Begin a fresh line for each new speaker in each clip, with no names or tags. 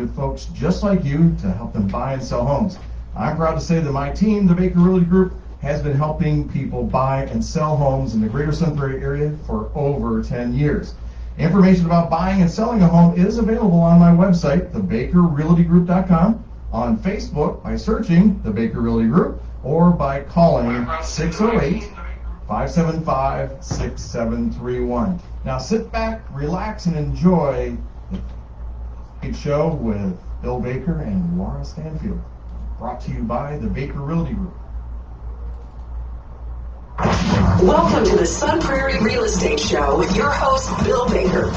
with folks just like you to help them buy and sell homes. I'm proud to say that my team, the Baker Realty Group, has been helping people buy and sell homes in the greater Sun Prairie area for over 10 years. Information about buying and selling a home is available on my website, thebakerrealtygroup.com, on Facebook by searching the Baker Realty Group, or by calling 608-575-6731. Now sit back, relax, and enjoy the show with Bill Baker and Laura Stanfield. Brought to you by the Baker Realty Group.
Welcome to the Sun Prairie Real Estate Show with your host, Bill Baker.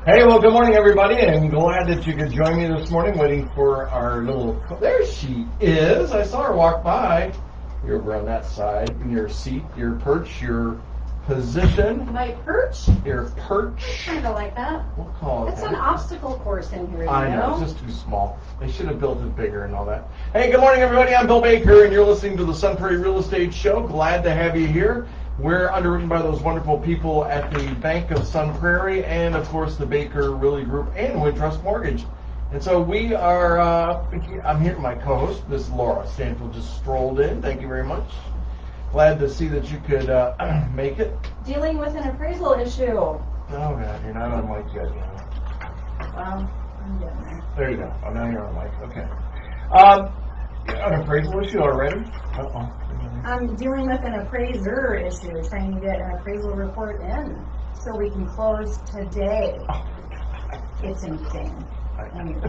Hey, well, good morning, everybody, and glad that you could join me this morning waiting for our little... There she is. I saw her walk by. You're over on that side, in your seat, your perch, your position.
My perch?
Your perch.
Kind of like that.
We'll call it
It's
that.
an obstacle course in here,
I know, it's just too small. They should have built it bigger and all that. Hey, good morning, everybody. I'm Bill Baker, and you're listening to the Sun Prairie Real Estate Show. Glad to have you here. We're underwritten by those wonderful people at the Bank of Sun Prairie and, of course, the Baker Realty Group and Wintrust Mortgage. And so we are, I'm here with my co-host, Miss Laura Stanfield, just strolled in. Thank you very much. Glad to see that you could make it.
Dealing with an appraisal issue.
Oh, God, you're not on mic yet.
Well, I'm getting there.
There you go. Oh, now you're on mic. Okay. An appraisal issue already? Uh-oh.
I'm dealing with an appraiser issue, trying to get an appraisal report in so we can close today. It's insane. Anyway.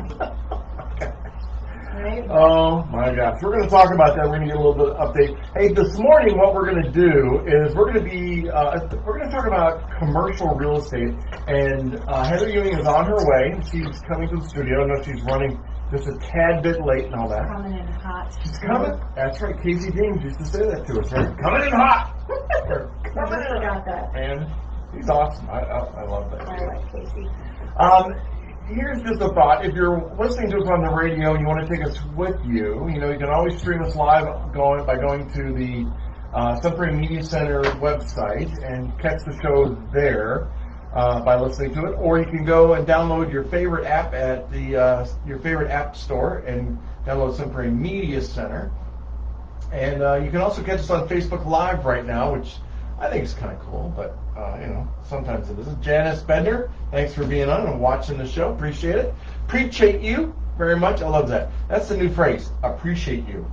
Right?
Oh my gosh, we're going to talk about that. We're going to get a little bit of update. Hey, this morning what we're going to do is we're going to talk about commercial real estate. And Heather Ewing is on her way. She's coming to the studio. I know she's running just a tad bit late and all that.
Coming in hot.
She's coming. That's right. Casey James used to say that to us, right? Coming in hot.
Never forgot that.
And he's awesome. I love that.
I like Casey.
Here's just a thought. If you're listening to us on the radio and you want to take us with you, you can always stream us live by going to the Sun Prairie Media Center website and catch the show there by listening to it. Or you can go and download your favorite app at the your favorite app store and download Sun Prairie Media Center. And you can also catch us on Facebook Live right now, which I think is kind of cool, but sometimes it isn't. Janice Bender, thanks for being on and watching the show. Appreciate it. Appreciate you very much. I love that. That's the new phrase. Appreciate you.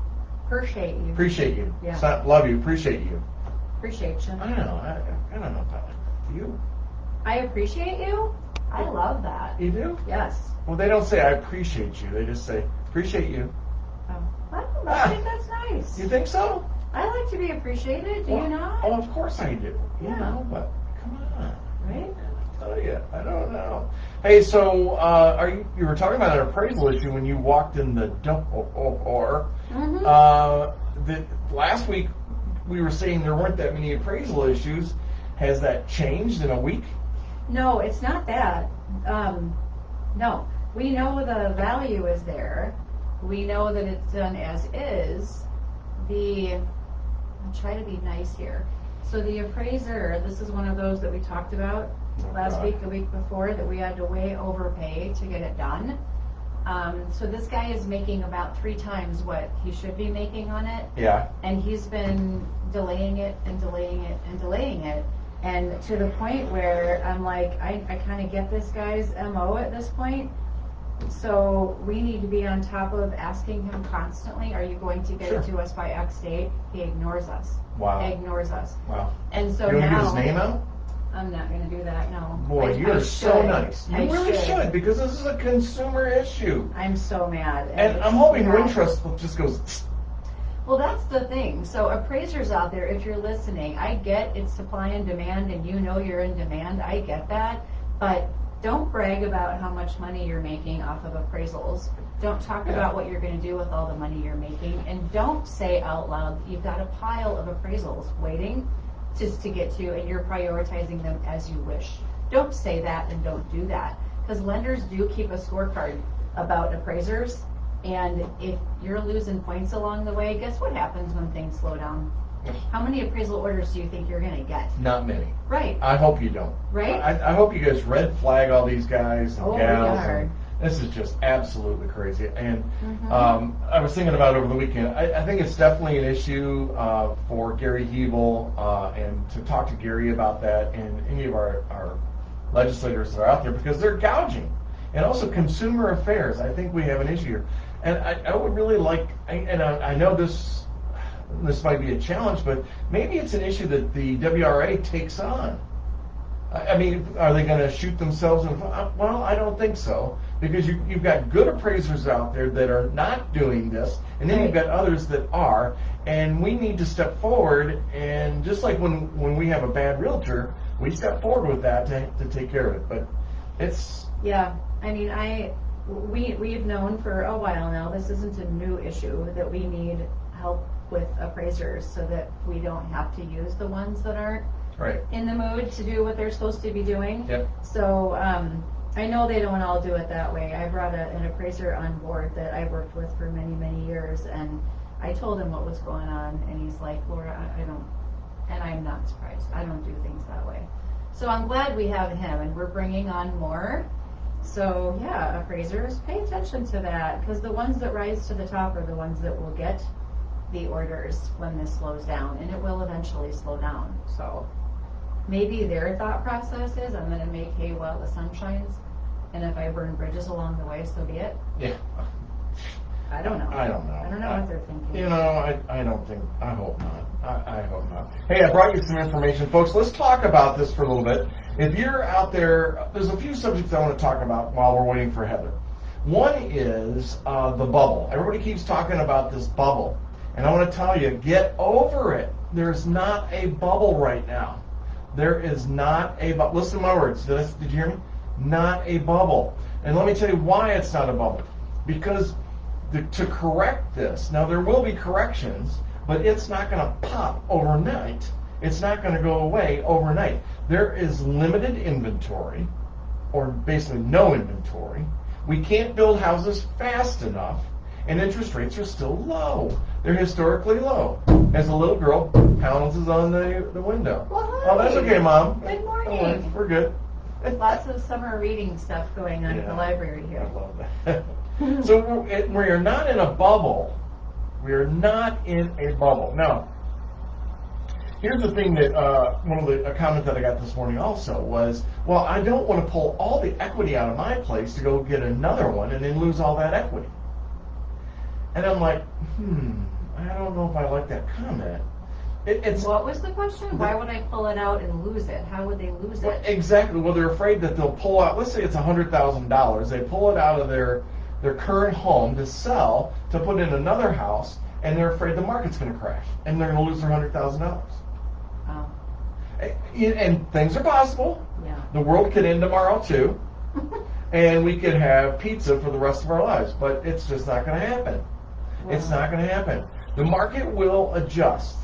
Appreciate you.
Appreciate you.
Yeah.
It's not love you. Appreciate you.
Appreciate you.
I know. I don't know about you.
I appreciate you? I love that.
You do?
Yes.
Well, they don't say I appreciate you. They just say appreciate you.
Oh. I think that's nice.
You think so?
I like to be appreciated. Do you not?
Oh, of course I do.
Yeah.
But come on.
Right?
Oh yeah, I don't know. Hey, so you were talking about an appraisal issue when you walked in the door.
Mm-hmm.
Last week we were saying there weren't that many appraisal issues. Has that changed in a week?
No, it's not that. No, we know the value is there. We know that it's done as is. I'll try to be nice here. So the appraiser, this is one of those that we talked about last week, the week before, that we had to way overpay to get it done. So this guy is making about 3 times what he should be making on it.
Yeah.
And he's been delaying it and delaying it and delaying it. And to the point where I'm like, I kind of get this guy's MO at this point. So we need to be on top of asking him constantly, are you going to get it to us by X date? He ignores us.
Wow.
Ignores us.
Wow.
And so
you want to
now,
give his name out?
I'm not going to do that, no.
Boy, you are so nice. You
I
really should, because this is a consumer issue.
I'm so mad.
And I'm hoping Wintrust just goes...
Well, that's the thing. So appraisers out there, if you're listening, I get it's supply and demand, and you know you're in demand. I get that. But don't brag about how much money you're making off of appraisals. Don't talk about what you're going to do with all the money you're making. And don't say out loud you've got a pile of appraisals waiting just to get to, and you're prioritizing them as you wish. Don't say that and don't do that. Because lenders do keep a scorecard about appraisers, And if you're losing points along the way, guess what happens when things slow down? How many appraisal orders do you think you're gonna get?
Not many.
Right,
I hope you don't.
right?
I hope you guys red flag all these guys and
Oh, we
gals.
are.
And this is just absolutely crazy. And
Mhm.
I was thinking about it over the weekend. I think it's definitely an issue for Gary Hebel and to talk to Gary about that and any of our legislators that are out there because they're gouging. And also consumer affairs. I think we have an issue here. And I would really like, and I know this might be a challenge, but maybe it's an issue that the WRA takes on. I mean, are they going to shoot themselves in the foot? Well, I don't think so, because you've got good appraisers out there that are not doing this, and then you've got others that are, and we need to step forward, and just like when we have a bad realtor, we step forward with that to take care of it, but it's...
Yeah, I mean, we've known for a while now, this isn't a new issue, that we need help with appraisers so that we don't have to use the ones that aren't
Right.
in the mood to do what they're supposed to be doing.
Yep.
So I know they don't all do it that way. I brought an appraiser on board that I worked with for many, many years, and I told him what was going on, and he's like, Laura, I don't, and I'm not surprised. I don't do things that way. So I'm glad we have him, and we're bringing on more. So yeah, appraisers, pay attention to that, because the ones that rise to the top are the ones that will get the orders when this slows down, and it will eventually slow down. So maybe their thought process is, I'm going to make hay while the sun shines, and if I burn bridges along the way, so be it.
Yeah.
I don't know.
I don't know.
I don't know what they're thinking.
You know, I don't think, I hope not. I hope not. Hey, I brought you some information. Folks, let's talk about this for a little bit. If you're out there, there's a few subjects I want to talk about while we're waiting for Heather. One is the bubble. Everybody keeps talking about this bubble. And I want to tell you, get over it. There's not a bubble right now. There is not a bubble. Listen to my words. Did you hear me? Not a bubble. And let me tell you why it's not a bubble. Because to correct this, now there will be corrections, but it's not going to pop overnight. It's not going to go away overnight. There is limited inventory, or basically no inventory. We can't build houses fast enough, and interest rates are still low. They're historically low. As a little girl pounces on the window.
Well,
Oh, that's okay, Mom.
Good morning.
Don't worry, we're good.
Lots of summer reading stuff going on in the library
I
here.
love that. So we're not in a bubble. We're not in a bubble. Now, here's the thing that one of the comment that I got this morning also was, well, I don't want to pull all the equity out of my place to go get another one and then lose all that equity. And I'm like, I don't know if I like that comment. It's
What was the question? Why would I pull it out and lose it? How would they lose
well,
it?
exactly. Well, they're afraid that they'll pull out. Let's say it's $100,000. They pull it out of their current home to sell to put in another house, and they're afraid the market's going to crash and they're going to lose their $100,000.
Oh,
And things are possible.
yeah.
The world could end tomorrow too, and we could have pizza for the rest of our lives. But it's just not going to happen. It's not going to happen. The market will adjust.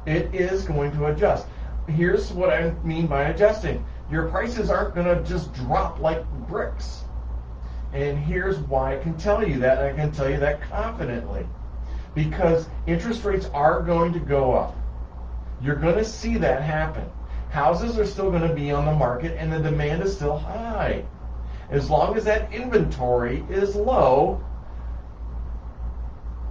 It is going to adjust. Here's what I mean by adjusting. Your prices aren't going to just drop like bricks. And here's why I can tell you that, and I can tell you that confidently. Because interest rates are going to go up. You're going to see that happen. Houses are still going to be on the market, and the demand is still high. As long as that inventory is low,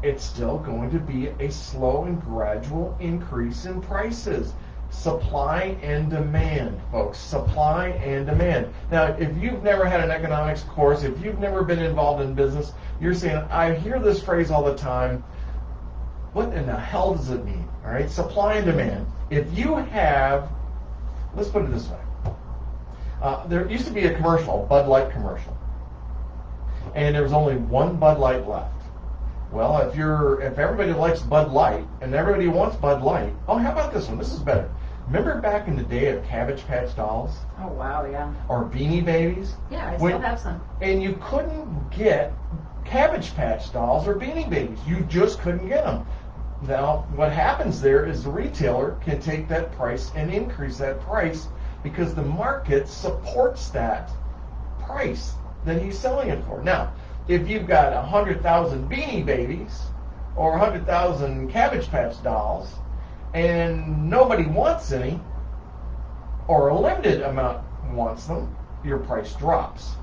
it's still going to be a slow and gradual increase in prices. Supply and demand, folks. Supply and demand. Now, if you've never had an economics course, if you've never been involved in business, you're saying, I hear this phrase all the time. What in the hell does it mean? All right, supply and demand. If you have, let's put it this way. There used to be a commercial, Bud Light commercial, and there was only one Bud Light left. Well, if everybody likes Bud Light and everybody wants Bud Light, oh, how about this one? This is better. Remember back in the day of Cabbage Patch Dolls
Oh, wow, yeah.
or Beanie Babies?
Yeah, I still have some.
And you couldn't get Cabbage Patch Dolls or Beanie Babies. You just couldn't get them. Now, what happens there is the retailer can take that price and increase that price because the market supports that price that he's selling it for. Now, if you've got 100,000 Beanie Babies or 100,000 Cabbage Patch dolls and nobody wants any, or a limited amount wants them, your price drops.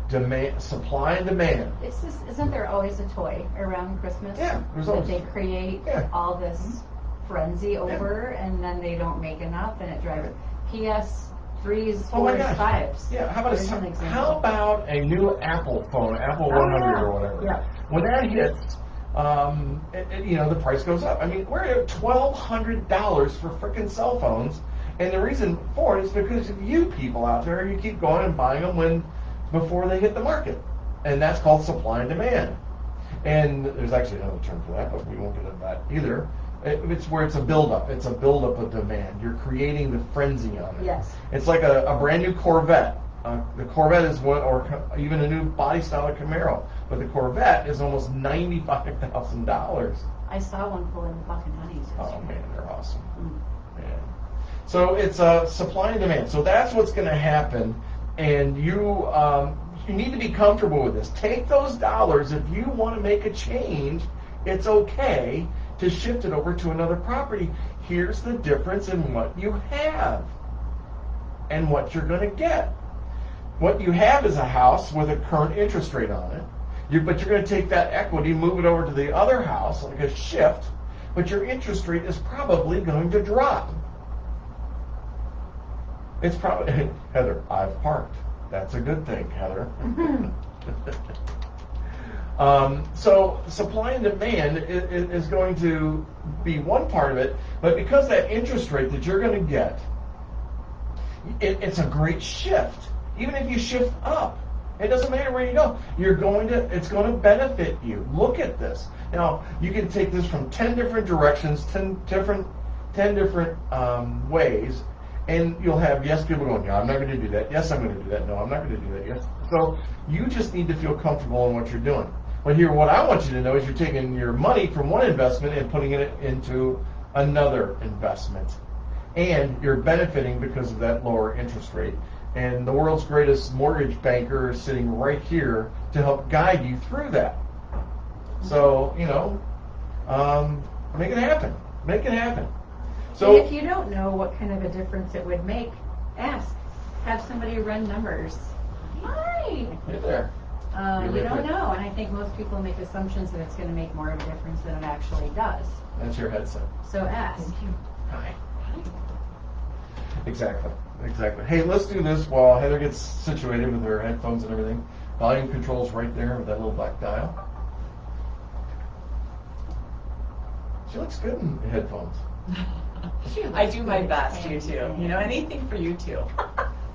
Demand, supply and demand.
It's just, isn't there always a toy around Christmas?
Yeah, there's
that
always.
they create all this frenzy over, and then they don't make enough, and it drives PS3s, 4s, 5s.
Yeah, how about
There's an example.
how about a new Apple phone, Apple 100 or whatever?
Yeah.
When that hits, the price goes up. I mean, we're at $1,200 for frickin' cell phones, and the reason for it is because of you people out there. You keep going and buying them before they hit the market, and that's called supply and demand. And there's actually another term for that, but we won't get into that either. It's where it's a buildup. It's a buildup of demand. You're creating the frenzy on it.
Yes.
It's like a brand new Corvette. The Corvette is one, or even a new body style of Camaro, but the Corvette is almost $95,000.
I saw one pull in the Bucking Honeys yesterday.
Oh man, they're awesome. Man. So it's a supply and demand. So that's what's going to happen, and you need to be comfortable with this. Take those dollars if you want to make a change. It's okay to shift it over to another property. Here's the difference in what you have and what you're going to get. What you have is a house with a current interest rate on it. But you're going to take that equity, move it over to the other house, like a shift, but your interest rate is probably going to drop. It's probably, Heather, I've parked. That's a good thing, Heather. So supply and demand is going to be one part of it, but because that interest rate that you're going to get, it's a great shift. Even if you shift up, it doesn't matter where you go. It's going to benefit you. Look at this. Now, you can take this from 10 different directions, 10 different ways, and you'll have people going, yeah, I'm not going to do that. Yes, I'm going to do that. No, I'm not going to do that. Yes. So you just need to feel comfortable in what you're doing. But here, what I want you to know is you're taking your money from one investment and putting it into another investment. And you're benefiting because of that lower interest rate. And the world's greatest mortgage banker is sitting right here to help guide you through that. So, make it happen. Make it happen. So
and if you don't know what kind of a difference it would make, ask. Have somebody run numbers. Hi.
Right there.
You don't know, and I think most people make assumptions that it's going to make more of a difference than it actually does.
That's your headset.
So ask.
Thank you. Hi. Exactly. Hey, let's do this while Heather gets situated with her headphones and everything. Volume control's right there with that little black dial. She looks good in headphones.
I do my best, you two. Anything for you two.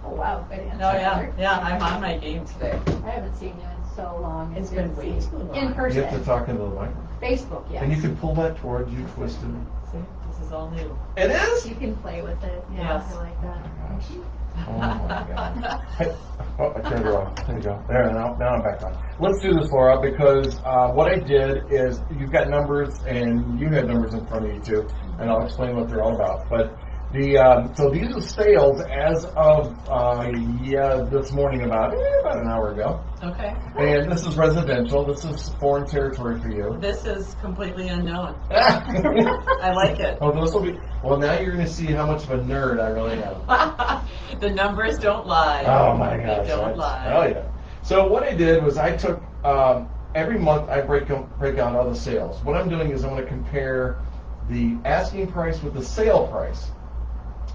Oh wow, good answer.
No, yeah, I'm on my game today.
I haven't seen you in so long.
It's been way too long.
In
You
person.
have to talk into the mic.
Facebook, yes.
And you can pull that towards you, twist it.
See, this is all new.
It is?
You can play with it. Yeah,
Yes.
I like that.
Oh my God. Hey, I turned her off. There you go. There, now I'm back on. Let's do this, Laura, because what I did is you've got numbers and you had numbers in front of you too, and I'll explain what they're all about. But so these are sales as of this morning about an hour ago.
Okay.
And this is residential. This is foreign territory for you.
This is completely unknown. I like it.
Oh, this will be. Well, now you're going to see how much of a nerd I really am.
The numbers don't lie.
Oh my gosh.
They don't lie.
Oh yeah. So what I did was I took every month I break out all the sales. What I'm doing is I'm going to compare the asking price with the sale price,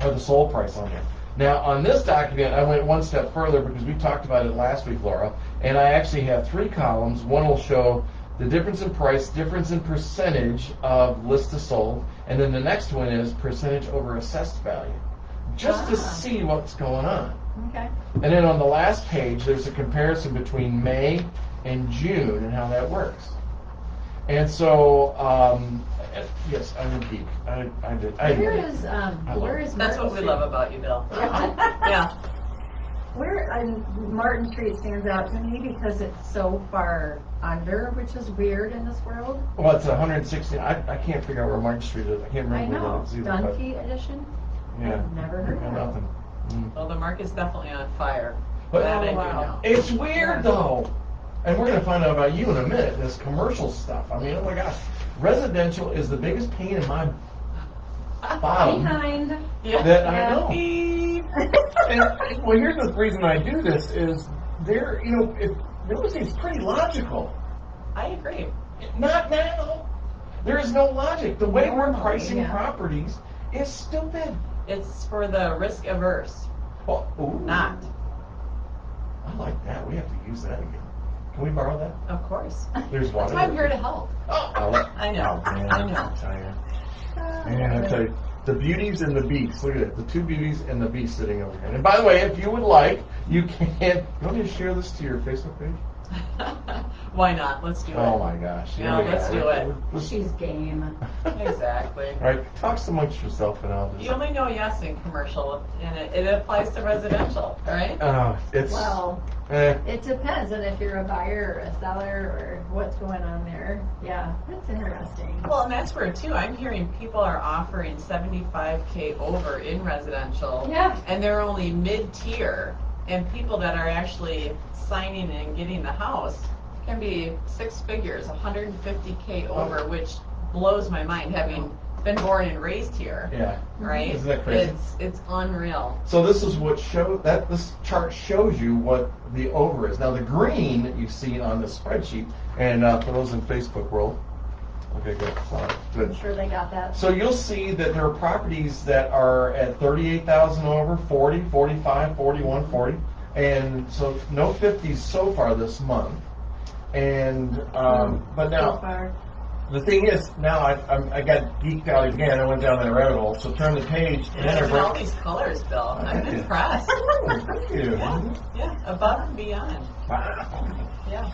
or the sold price on there. Now on this document I went one step further because we talked about it last week, Laura, and I actually have 3 columns. One will show the difference in price, difference in percentage of list to sold, and then the next one is percentage over assessed value, just to see what's going on.
Okay.
And then on the last page, there's a comparison between May and June and how that works. And so, yes, I'm a geek. I did.
Where is
That's what we love about you, Bill. Yeah.
Where Martin Street stands out to me because it's so far under, which is weird in this world.
Well, it's 160. I can't figure out where Martin Street is. I can't
I
remember
know.
where it's either. but-
Dunphy edition.
Yeah.
I've never heard of it.
Nothing.
Well, the market's definitely on fire.
But-
That I do
wow.
know.
It's weird though. And we're going to find out about you in a minute, this commercial stuff. I mean, oh my gosh. Residential is the biggest pain in my bottom
Behind.
that I know.
Beep.
And, well, here's the reason I do this is there, you know, real estate's pretty logical.
I agree.
Not now. There is no logic. The way we're
Normally,
pricing
yeah.
properties is stupid.
It's for the risk averse.
Oh, ooh.
Not.
I like that. We have to use that again. Can we borrow that?
Of course.
There's one.
That's why I'm here to help.
Oh,
I know.
Oh, man,
I know.
tell you. Man, I tell you, the beauties and the beasts. Look at it. The two beauties and the beast sitting over here. And by the way, if you would like, you can. You want me to share this to your Facebook page?
Why not? Let's do it.
Oh my gosh.
Yeah, let's do it.
She's game.
Exactly.
All right, talk amongst yourself and I'll just.
You only know yes in commercial, and it applies to residential, right?
It's.
Well,
Eh.
it depends on if you're a buyer or a seller or what's going on there. Yeah, that's interesting.
Well, and that's where too. I'm hearing people are offering 75K over in residential,
Yeah.
and they're only mid-tier, and people that are actually signing and getting the house can be six figures, 150K over, which blows my mind, having been born and raised here.
Yeah.
Right?
Isn't that crazy?
It's unreal.
So this is what this chart shows you what the over is. Now the green that you see on the spreadsheet, and for those in Facebook world, okay, good, good.
I'm sure they got that.
So you'll see that there are properties that are at 38,000 over, 40, 45, 41, 40, and so no 50s so far this month. And but
So
now.
far.
The thing is, now I got geeked out again. I went down that rabbit hole. So turn the page, and then I
And all
break.
these colors, Bill. I'm
Thank you.
impressed.
Thank you.
Yeah, above and beyond.
Wow.
Yeah.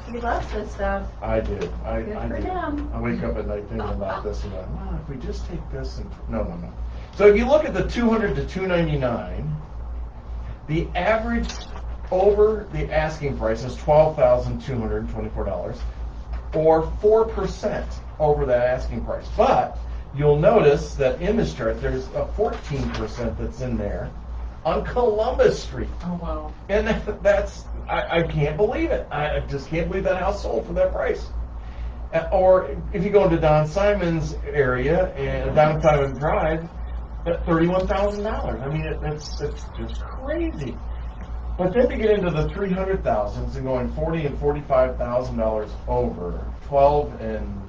He loves this stuff.
I do.
Good
I
for
do.
him.
I wake up at night thinking about this and that. Well, if we just take this and no. So if you look at the 200 to 299, the average over the asking price is $12,224. Or 4% over that asking price. But you'll notice that in this chart, there's a 14% that's in there on Columbus Street.
Oh, wow.
And I can't believe it. I just can't believe that house sold for that price. Or if you go into Don Simon's area and Don Simon Drive, at $31,000. I mean, it's just crazy. But then to get into the 300,000s and going $40,000 and $45,000 over, 12 and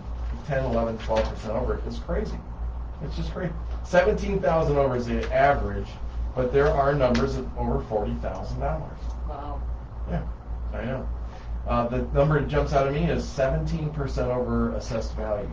10, 11, 12% over is crazy. It's just crazy. 17,000 over is the average, but there are numbers of over $40,000.
Wow.
Yeah, I know. The number that jumps out at me is 17% over assessed value.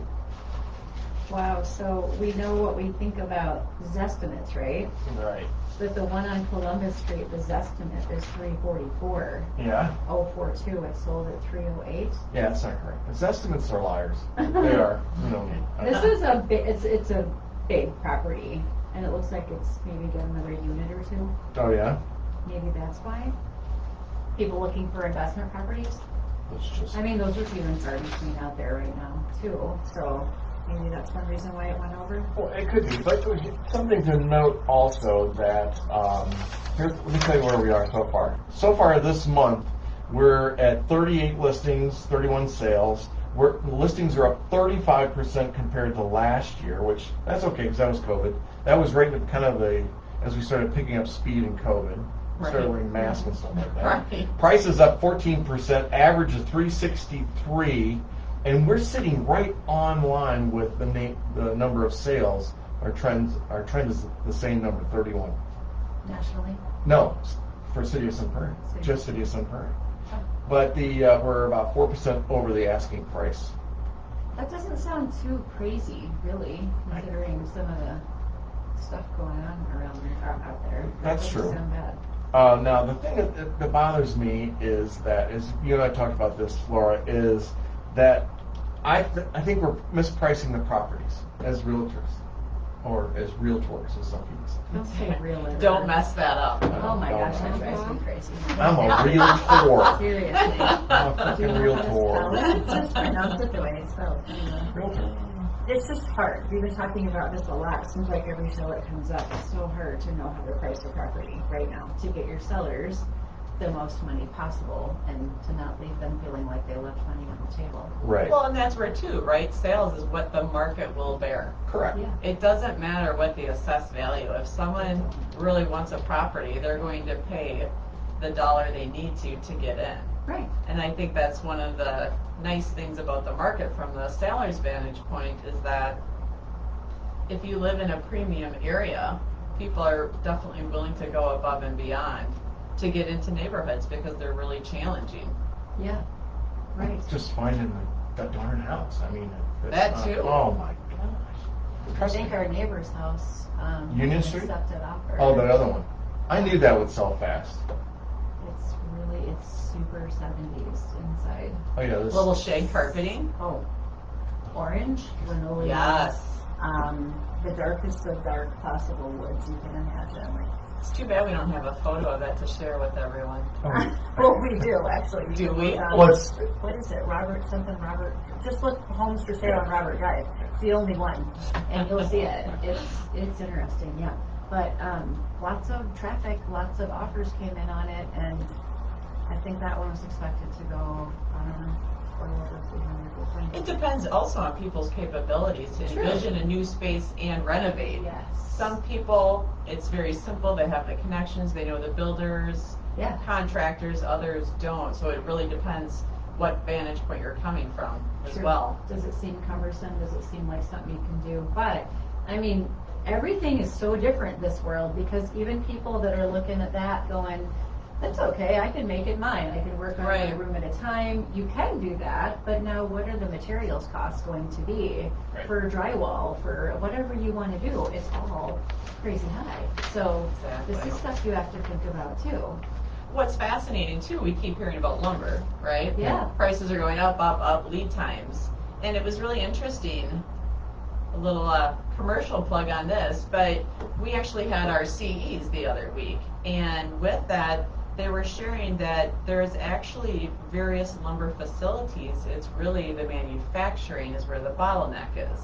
Wow, so we know what we think about Zestimates, right?
Right.
But the one on Columbus Street, the Zestimate is 344.
Yeah.
042, it sold at 308.
Yeah, that's not correct. Its estimates are liars. They are. You know me.
This is a big, it's a big property, and it looks like it's maybe got another unit or two.
Oh yeah.
Maybe that's why. People looking for investment properties.
Let's just.
I mean, those are few and far between out there right now too. So maybe that's one reason why it went over.
Well, it could be, but something to note also that let me tell you where we are so far. So far this month, we're at 38 listings, 31 sales. Listings are up 35% compared to last year, which that's okay because that was COVID. That was right at kind of as we started picking up speed in COVID. We started
Right.
wearing masks and stuff like that.
Right.
Price is up 14%, average is 363. And we're sitting right on line with the number of sales. Our trend is the same number, 31.
Nationally.
No, for City of Sun Prairie, just City of Sun Prairie. But we're about 4% over the asking price.
That doesn't sound too crazy, really, considering some of the stuff going on around there, out there.
That's
That doesn't
true.
sound bad.
Now the thing that bothers me is that, as you and I talked about this, Laura, is that I think we're mispricing the properties as realtors, or as realtors, as some people say.
Don't say realtor.
Don't mess that up.
Oh my gosh, that drives me crazy.
I'm a realtor.
Seriously.
I'm a fucking
Do you know how to spell
realtor.
it? Just pronounce it the way it's spelled.
Realtor.
It's just hard. We've been talking about this a lot. Seems like every show that comes up, it's so hard to know how to price a property right now to get your sellers the most money possible and to not leave them feeling like they left money on the table.
Right.
Well, and that's where too, right? Sales is what the market will bear.
Correct.
Yeah.
It doesn't matter what the assessed value. If someone really wants a property, they're going to pay the dollar they need to get in.
Right.
And I think that's one of the nice things about the market from the seller's vantage point is that if you live in a premium area, people are definitely willing to go above and beyond to get into neighborhoods because they're really challenging.
Yeah. Right.
Just finding that darn house. I mean, it's
That
not-
too.
Oh my gosh.
I
Trust
think
me.
our neighbor's house,
Union Street?
accepted offer.
Oh, the other one. I knew that would sell fast.
It's super 70s inside.
Oh yeah, this.
Little shag carpeting.
Oh, orange, linoleum.
Yes.
The darkest of dark possible woods you can imagine.
It's too bad we don't have a photo of that to share with everyone.
Well, we do actually.
Do we?
What's
What is it, Robert? Just look homes for sale on Robert Drive. It's the only one, and you'll see it. It's interesting, yeah. But lots of traffic, lots of offers came in on it, and I think that one was expected to go, I don't know, for over 300.
It depends also on people's capabilities to
True.
envision a new space and renovate.
Yes.
Some people, it's very simple. They have the connections. They know the builders,
Yeah.
contractors. Others don't. So it really depends what vantage point you're coming from as
True.
well.
Does it seem cumbersome? Does it seem like something you can do? But, I mean, everything is so different this world because even people that are looking at that going, that's okay, I can make it mine. I can work on
Right.
a room at a time. You can do that, but now what are the materials costs going to be
Right.
for drywall, for whatever you want to do? It's all crazy high. So this
Exactly.
is stuff you have to think about too.
What's fascinating too, we keep hearing about lumber, right?
Yeah.
Prices are going up, lead times. And it was really interesting, a little commercial plug on this, but we actually had our CEs the other week. And with that, they were sharing that there's actually various lumber facilities. It's really the manufacturing is where the bottleneck is.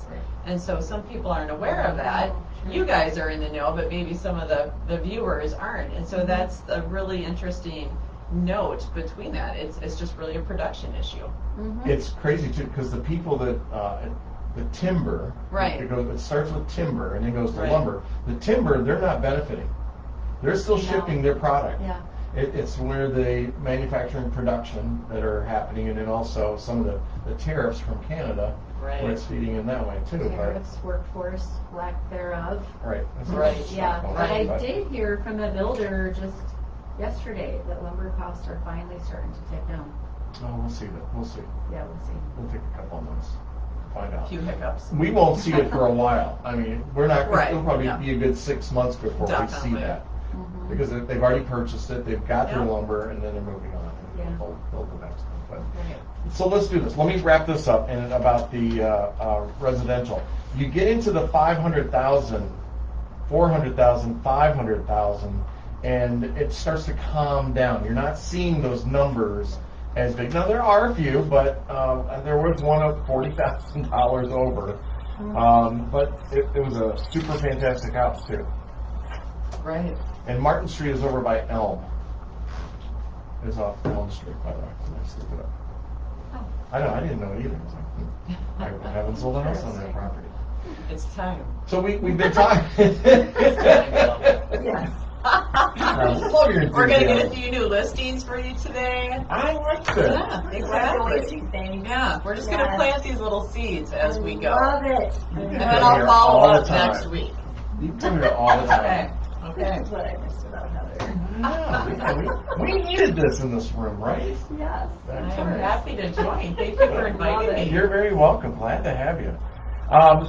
And so some people aren't aware of that. You guys are in the know, but maybe some of the viewers aren't. And so that's a really interesting note between that. It's just really a production issue.
It's crazy too because the people that the timber.
Right.
It starts with timber and then goes to
Right.
lumber. The timber, they're not benefiting. They're still shipping their product.
Yeah.
It's where the manufacturing production that are happening, and then also some of the tariffs from Canada,
Right.
where it's feeding in that way too.
Tariffs, workforce, lack thereof.
But, right. That's
Right.
stuff
Yeah,
going
but
on,
I did hear from a builder just yesterday that lumber costs are finally starting to tick down.
Oh, we'll see that. We'll see.
Yeah, we'll see.
We'll take a couple of months to find
A
out.
few hiccups.
We won't see it for a while. I mean, we're not.
Right,
It'll probably
yeah.
be a good 6 months before we
Definitely.
see that. Because they've already purchased it, they've got their
Yeah.
lumber, and then they're moving on. And
Yeah.
they'll go next time. But,
Right.
so let's do this. Let me wrap this up and about the residential. You get into the 500,000, 400,000, 500,000, and it starts to calm down. You're not seeing those numbers as big. Now there are a few, but there was one of $40,000 over. But it was a super fantastic house too.
Right.
And Martin Street is over by Elm. It's off Elm Street, by the way. Let's look it up.
Oh.
I didn't know either. I was like, I haven't sold a house on that property.
It's time.
So we've been talking.
Yes.
I love your
We're going to get a
enthusiasm.
few new listings for you today.
I like that.
Yeah, exactly. Yeah, we're just going to
Yes.
plant these little seeds as we go.
Love it.
You
And
can
then
come
I'll
here
follow
all the
up
time.
next week.
You can come here all the
Okay.
time.
Okay.
This is what I missed about Heather.
Yeah, we needed this in this room, right?
Yes.
I'm happy to join. Thank you for inviting me.
You're very welcome. Glad to have you.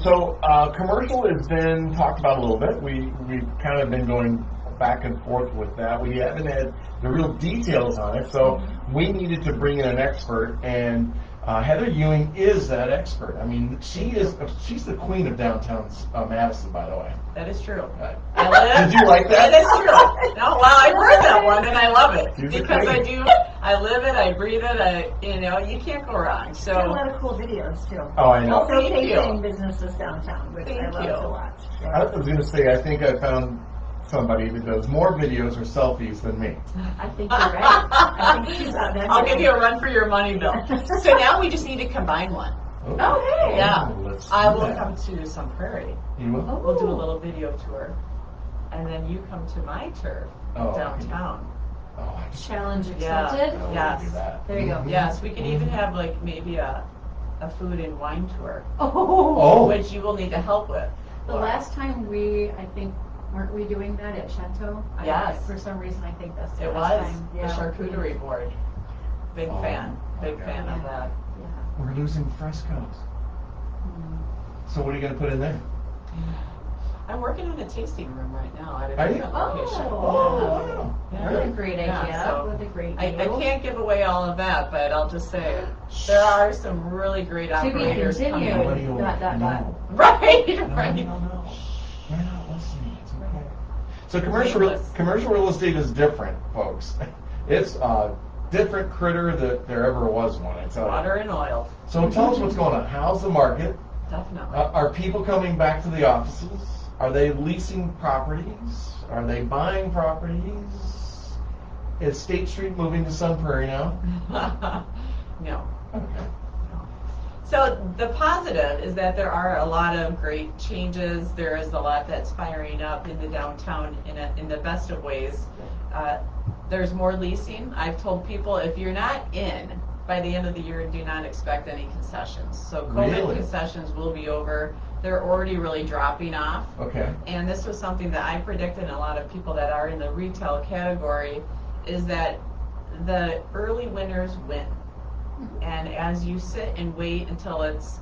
So commercial has been talked about a little bit. We've kind of been going back and forth with that. We haven't had the real details on it, so we needed to bring in an expert, and Heather Ewing is that expert. I mean, she's the queen of downtown Madison, by the way.
That is true.
Right.
I live.
Did you like that?
That is true. No, well, I've heard that one and I love it
She's a
because I
queen.
do. I live it. I breathe it. You can't go wrong.
Got a
So
lot of cool videos too.
Oh, I know.
Also
Thank you.
showcasing businesses downtown, which I
Thank
love
you.
to watch. So.
I was going to say, I think I found
somebody that does more videos or selfies than me.
I think you're right. I think she's on that.
I'll give you a run for your money, Bill. So now we just need to combine one.
Oh, hey.
Yeah.
Let's
I
do
will
that.
come to Sun Prairie.
You will?
Oh.
We'll do a little video tour. And then you come to my turf
Oh.
downtown.
Oh, I just
Challenge
Yeah.
accepted.
I
Yes.
wanna do that.
There you go.
Yes, we could even have like maybe a food and wine tour,
Oh.
which you will need to help with.
The
Laura.
last time weren't we doing that at Chateau?
Yes.
For some reason, I think that's the
It
last
was
time.
the
Yeah.
charcuterie board. Big
Oh,
fan, big
okay.
fan of that.
Yeah.
We're losing frescoes. So what are you going to put in there?
I'm working on a tasting room right now at a
Are you?
different location.
Oh.
Yeah.
What a great
Yeah,
idea.
so
What a great
I
deal.
can't give away all of that, but I'll just say there are some really great
To be
operators coming.
continued.
Nobody will
Dot, dot, dot.
know.
Right,
No,
right.
no. They're not listening. It's okay. So commercial real estate is different, folks. It's a different critter that there ever was one. I tell
Water
you.
and oil,
So tell us what's going on. How's the market?
definitely.
Are people coming back to the offices? Are they leasing properties? Are they buying properties? Is State Street moving to Sun Prairie now?
No.
Okay.
So the positive is that there are a lot of great changes. There is a lot that's firing up in the downtown in the best of ways. There's more leasing. I've told people if you're not in by the end of the year, do not expect any concessions. So COVID
Really?
concessions will be over. They're already really dropping off.
Okay.
And this was something that I predicted, and a lot of people that are in the retail category, is that the early winners win. And as you sit and wait until it's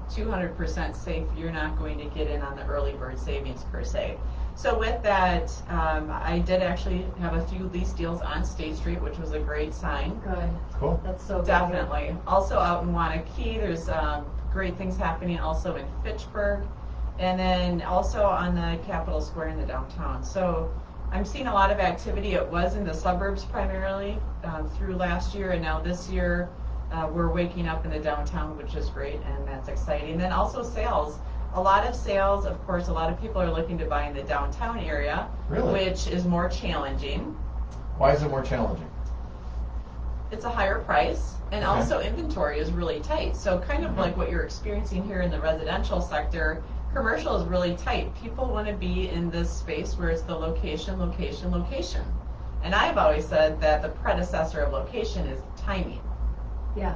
200% safe, you're not going to get in on the early bird savings per se. So with that, I did actually have a few lease deals on State Street, which was a great sign.
Good.
Cool.
That's so good.
Definitely. Also out in Wanakee, there's great things happening also in Fitchburg, and then also on the Capitol Square in the downtown. So I'm seeing a lot of activity. It was in the suburbs primarily through last year, and now this year we're waking up in the downtown, which is great, and that's exciting. Then also sales. A lot of sales, of course, a lot of people are looking to buy in the downtown area,
Really?
which is more challenging.
Why is it more challenging?
It's a higher price, and
Okay.
also inventory is really tight. So kind of like what you're experiencing here in the residential sector, commercial is really tight. People want to be in this space where it's the location, location, location. And I've always said that the predecessor of location is timing.
Yeah.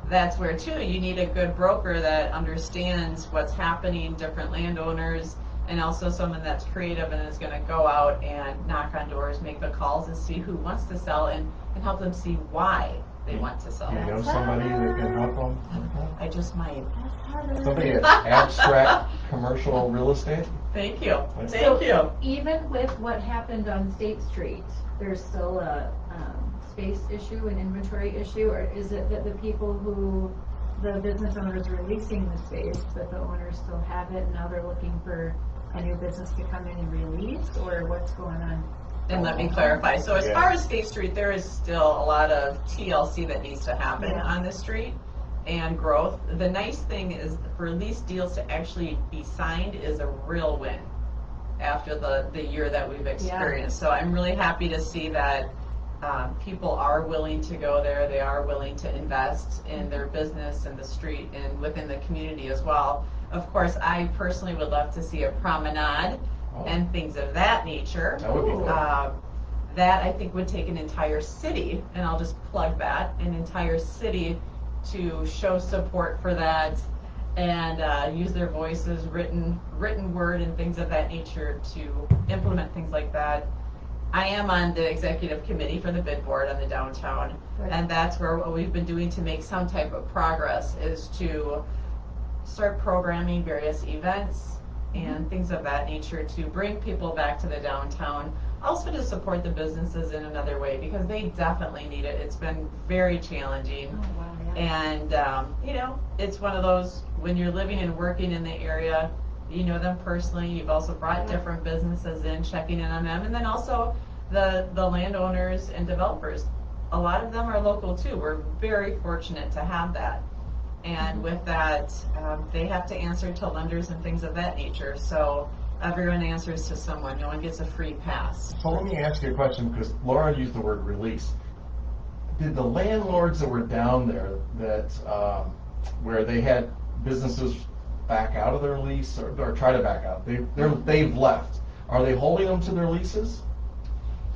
That's where too you need a good broker that understands what's happening, different landowners, and also someone that's creative and is going to go out and knock on doors, make the calls, and see who wants to sell and help them see why they want to sell.
Do you know somebody that can help them?
I just might.
Somebody at Abstract Commercial Real Estate?
Thank you.
So
Thank you.
Even with what happened on State Street, there's still a space issue, an inventory issue, or is it that the people who, the business owners are leasing the space, but the owners still have it, and now they're looking for a new business to come in and release, or what's going on?
And let me clarify. So as
Yeah.
far as State Street, there is still a lot of TLC that needs to happen
Yeah.
on this street and growth. The nice thing is for lease deals to actually be signed is a real win after the year that we've experienced. So I'm really happy to see that people are willing to go there. They are willing to invest in their business and the street and within the community as well. Of course, I personally would love to see a promenade
Oh.
and things of that nature.
That would be cool.
That I think would take an entire city, and I'll just plug that, an entire city to show support for that and use their voices, written word and things of that nature to implement things like that. I am on the executive committee for the bid board on the downtown,
Good.
and that's where what we've been doing to make some type of progress is to start programming various events and things of that nature to bring people back to the downtown, also to support the businesses in another way because they definitely need it. It's been very challenging.
Oh, wow, yeah.
And, it's one of those, when you're living and working in the area, you know them personally. You've also brought different businesses in, checking in on them. And then also the landowners and developers. A lot of them are local too. We're very fortunate to have that. And with that, they have to answer to lenders and things of that nature. So Everyone answers to someone. No one gets a free pass.
So let me ask you a question, because Laura used the word release. Did the landlords that were down there that, where they had businesses back out of their lease or try to back out, they've left, are they holding them to their leases?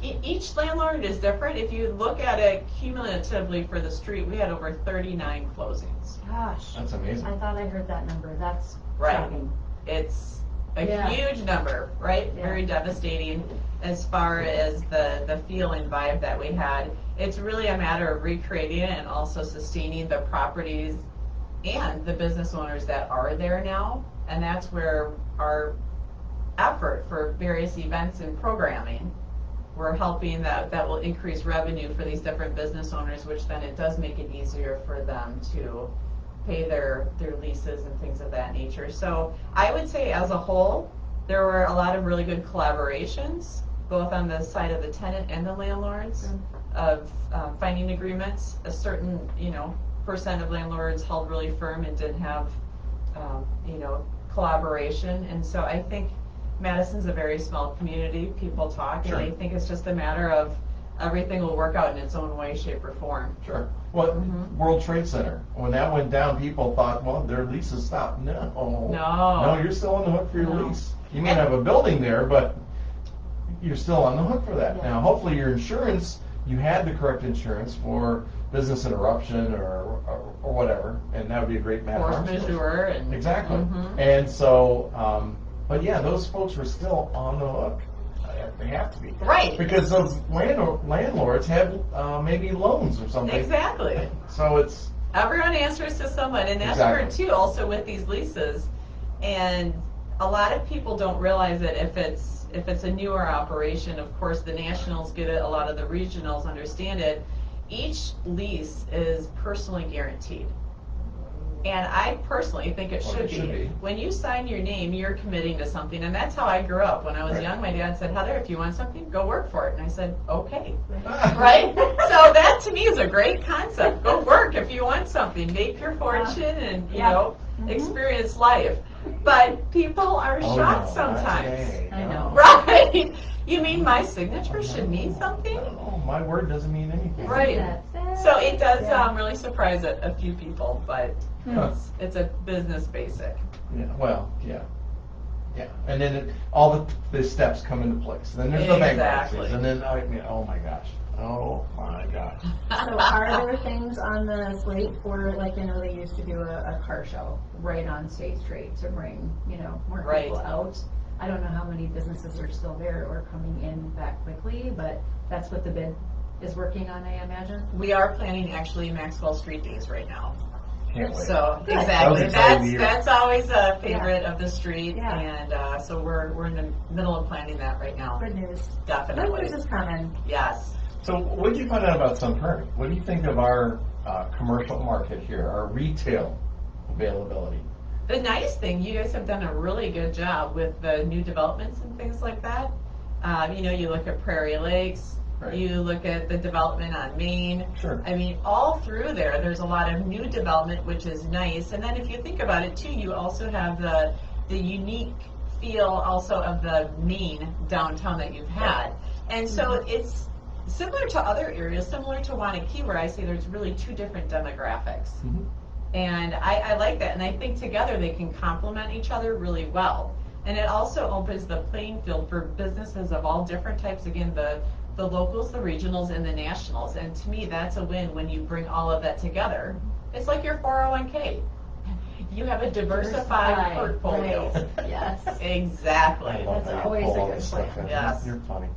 Each landlord is different. If you look at it cumulatively for the street, we had over 39 closings.
Gosh,
That's amazing.
I thought I heard that number. That's
Right.
shocking.
It's a
Yeah.
huge number, right?
Yeah.
Very devastating as far as the feel and vibe that we had. It's really a matter of recreating it and also sustaining the properties and the business owners that are there now. And that's where our effort for various events and programming, we're helping that will increase revenue for these different business owners, which then it does make it easier for them to pay their leases and things of that nature. So I would say as a whole, there were a lot of really good collaborations, both on the side of the tenant and the landlords, of finding agreements. A certain, percent of landlords held really firm and didn't have, collaboration. And so I think Madison's a very small community. People talk,
Sure.
and I think it's just a matter of everything will work out in its own way, shape, or form.
Sure. Well, World Trade Center, when that went down, people thought, well, their leases stopped. No. No, you're still on the hook for your
No.
lease. You may have a building there, but you're still on the hook for that.
Yeah.
Now, hopefully your insurance, you had the correct insurance for business interruption or whatever, and that would be a great matter.
Force majeure and
Exactly.
Mhm.
And so, but yeah, those folks were still on the hook. They have to be.
Right.
Because those landlords have maybe loans or something.
Exactly.
So it's,
Everyone answers to someone, and that's
Exactly.
where too also with these leases. And a lot of people don't realize that if it's a newer operation, of course the nationals get it, a lot of the regionals understand it. Each lease is personally guaranteed. And I personally think it
Well,
should
it should be.
When you sign your name, you're committing to something, and that's how I grew up. When I was
Right.
young, my dad said, Heather, if you want something, go work for it. And I said, okay. Right? So that to me is a great concept. Go work if you want something. Make your fortune and, experience life. But people are
Oh,
shocked
no, not
sometimes.
today.
I know.
Right? You mean my signature should mean something?
No, my word doesn't mean anything.
Right.
That's it.
So it does
Yeah.
really surprise a few people, but it's a business basic.
Yeah, well, yeah. Yeah, and then all the steps come into place. Then there's the
Exactly.
bankruptcies, and then, oh my gosh.
So are there things on the slate for, like, they used to do a car show right on State Street to bring, more
Right.
people out? I don't know how many businesses are still there or coming in that quickly, but that's what the bid is working on, I imagine.
We are planning actually Maxwell Street Days right now.
Can't wait.
So
Good.
exactly,
That was exciting to hear.
that's always a favorite of the street,
Yeah.
and so we're in the middle of planning that right now.
Good news. Good
Definitely,
news is coming.
yes.
So what did you find out about Sun Prairie? What do you think of our commercial market here, our retail availability?
The nice thing, you guys have done a really good job with the new developments and things like that. You look at Prairie Lakes,
Right.
you look at the development on Main.
Sure.
I mean, all through there's a lot of new development, which is nice. And then if you think about it too, you also have the unique feel also of the main downtown that you've had. And so it's similar to other areas, similar to Wanakee, where I say there's really two different demographics.
Mhm.
And I like that, and I think together they can complement each other really well. And it also opens the playing field for businesses of all different types, again, the locals, the regionals, and the nationals. And to me, that's a win when you bring all of that together. It's like your 401k. You have a diversified portfolio.
Right. Yes.
Exactly.
I love
That's
how you
always
pull
a
all
good
this stuff
plan.
in.
Yes.
You're funny.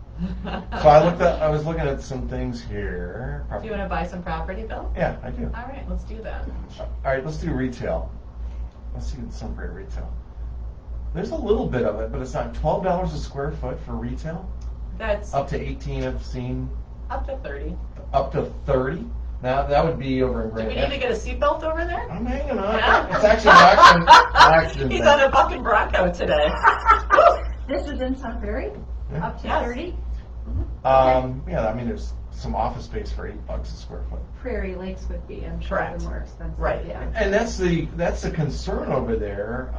So I was looking at some things here.
Do you want to buy some property, Bill?
Yeah, I do.
All right, let's do that.
All right, let's do retail. Let's do Sun Prairie retail. There's a little bit of it, but it's not $12 a square foot for retail.
That's
Up to 18, I've seen.
up to 30.
Up to 30. Now that would be over in
Do
Grand.
we need to get a seatbelt over there?
I'm hanging on.
Yeah.
It's actually an accident.
He's on a bucking Bronco today.
This is in Sun Prairie,
Yeah.
up to
Yes.
30.
Yeah, I mean, there's some office space for $8 a square foot.
Prairie Lakes would be, I'm sure,
Correct.
the more expensive.
Right.
Yeah.
And that's the concern over there.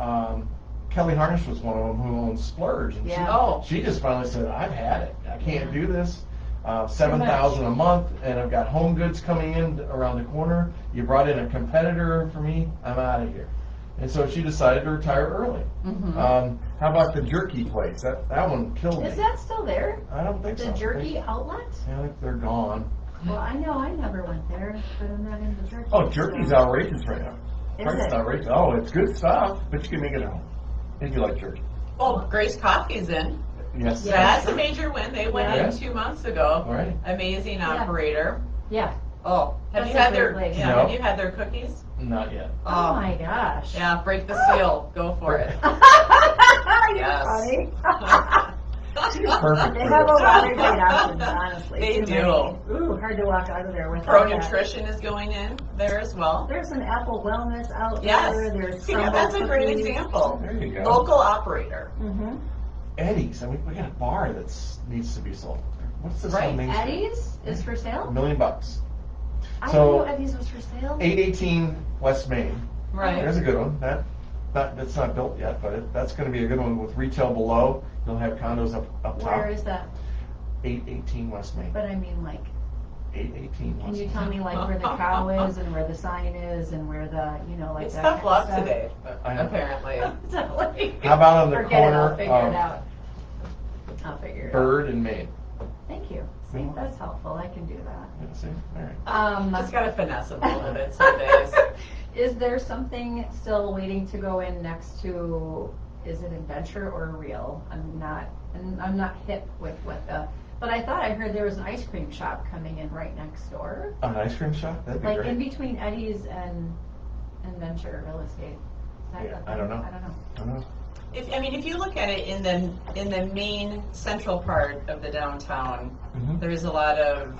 Kelly Harnish was one of them who owns Splurge, and
Yeah.
she just finally said, I've had it. I can't do this.
Too
$7,000 a month, and I've got home goods coming in around the corner. You brought in a competitor for me. I'm out of here. And so she decided to retire early. How about the jerky place? That one killed me.
Is that still there?
I don't think so.
The jerky outlet?
I think they're gone.
Well, I know I never went there, but I'm not into jerky.
Oh, jerky's
so-
outrageous right now.
Is
Price
it?
outrageous. Oh, it's good stuff, but you can make it at home if you like jerky.
Oh, Grace Coffee's in.
Yes.
That's a major win. They went
Yeah.
in 2 months ago.
All right.
Amazing
Yeah.
operator.
Yeah.
Oh, have
That's
you
a
had
great
their
place.
yeah?
No.
Have you had their cookies?
Not yet.
Oh my gosh.
Yeah, break the seal. Go for it. Yes.
Funny.
She's perfect
They
for
have a
this.
lot of great options, honestly.
They
Too
do.
many. Ooh, hard to walk out of there without
Pro
that.
Nutrition is going in there as well.
There's an Apple Wellness out
Yes.
there. There's
Yeah, that's a great example.
There you go.
Local operator.
Mm-hmm.
Eddie's. I mean, we got a bar that needs to be sold. What's this
Right.
on Main Street?
Eddie's is for sale?
$1 million.
I
So-
didn't know Eddie's was for sale.
818 West Main.
Right.
There's a good one. That's not built yet, but that's going to be a good one with retail below. You'll have condos up top.
Where is that?
818 West Main.
But I mean, like,
818 West
can you
Main.
tell me like where the cow is and where the sign is and where the, you know, like
It's
that
tough
kind
luck
of stuff?
today,
I know.
apparently.
So, like,
How about on the
forget
corner
it, I'll figure
of
it out. I'll figure it out.
Bird and Main?
Thank you. See, that's helpful. I can do that.
Yeah, see? All right.
Just gotta finesse them a little bit some days.
Is there something still waiting to go in next to, is it Adventure or Real? I'm not hip with what the, but I thought I heard there was an ice cream shop coming in right next door.
An ice cream shop? That'd be
Like
great.
in between Eddie's and Adventure Real Estate. Is that
Yeah,
the
I don't
thing?
know.
I don't know.
I don't know.
If you look at it in the main central part of the downtown,
Mhm.
there's a lot of,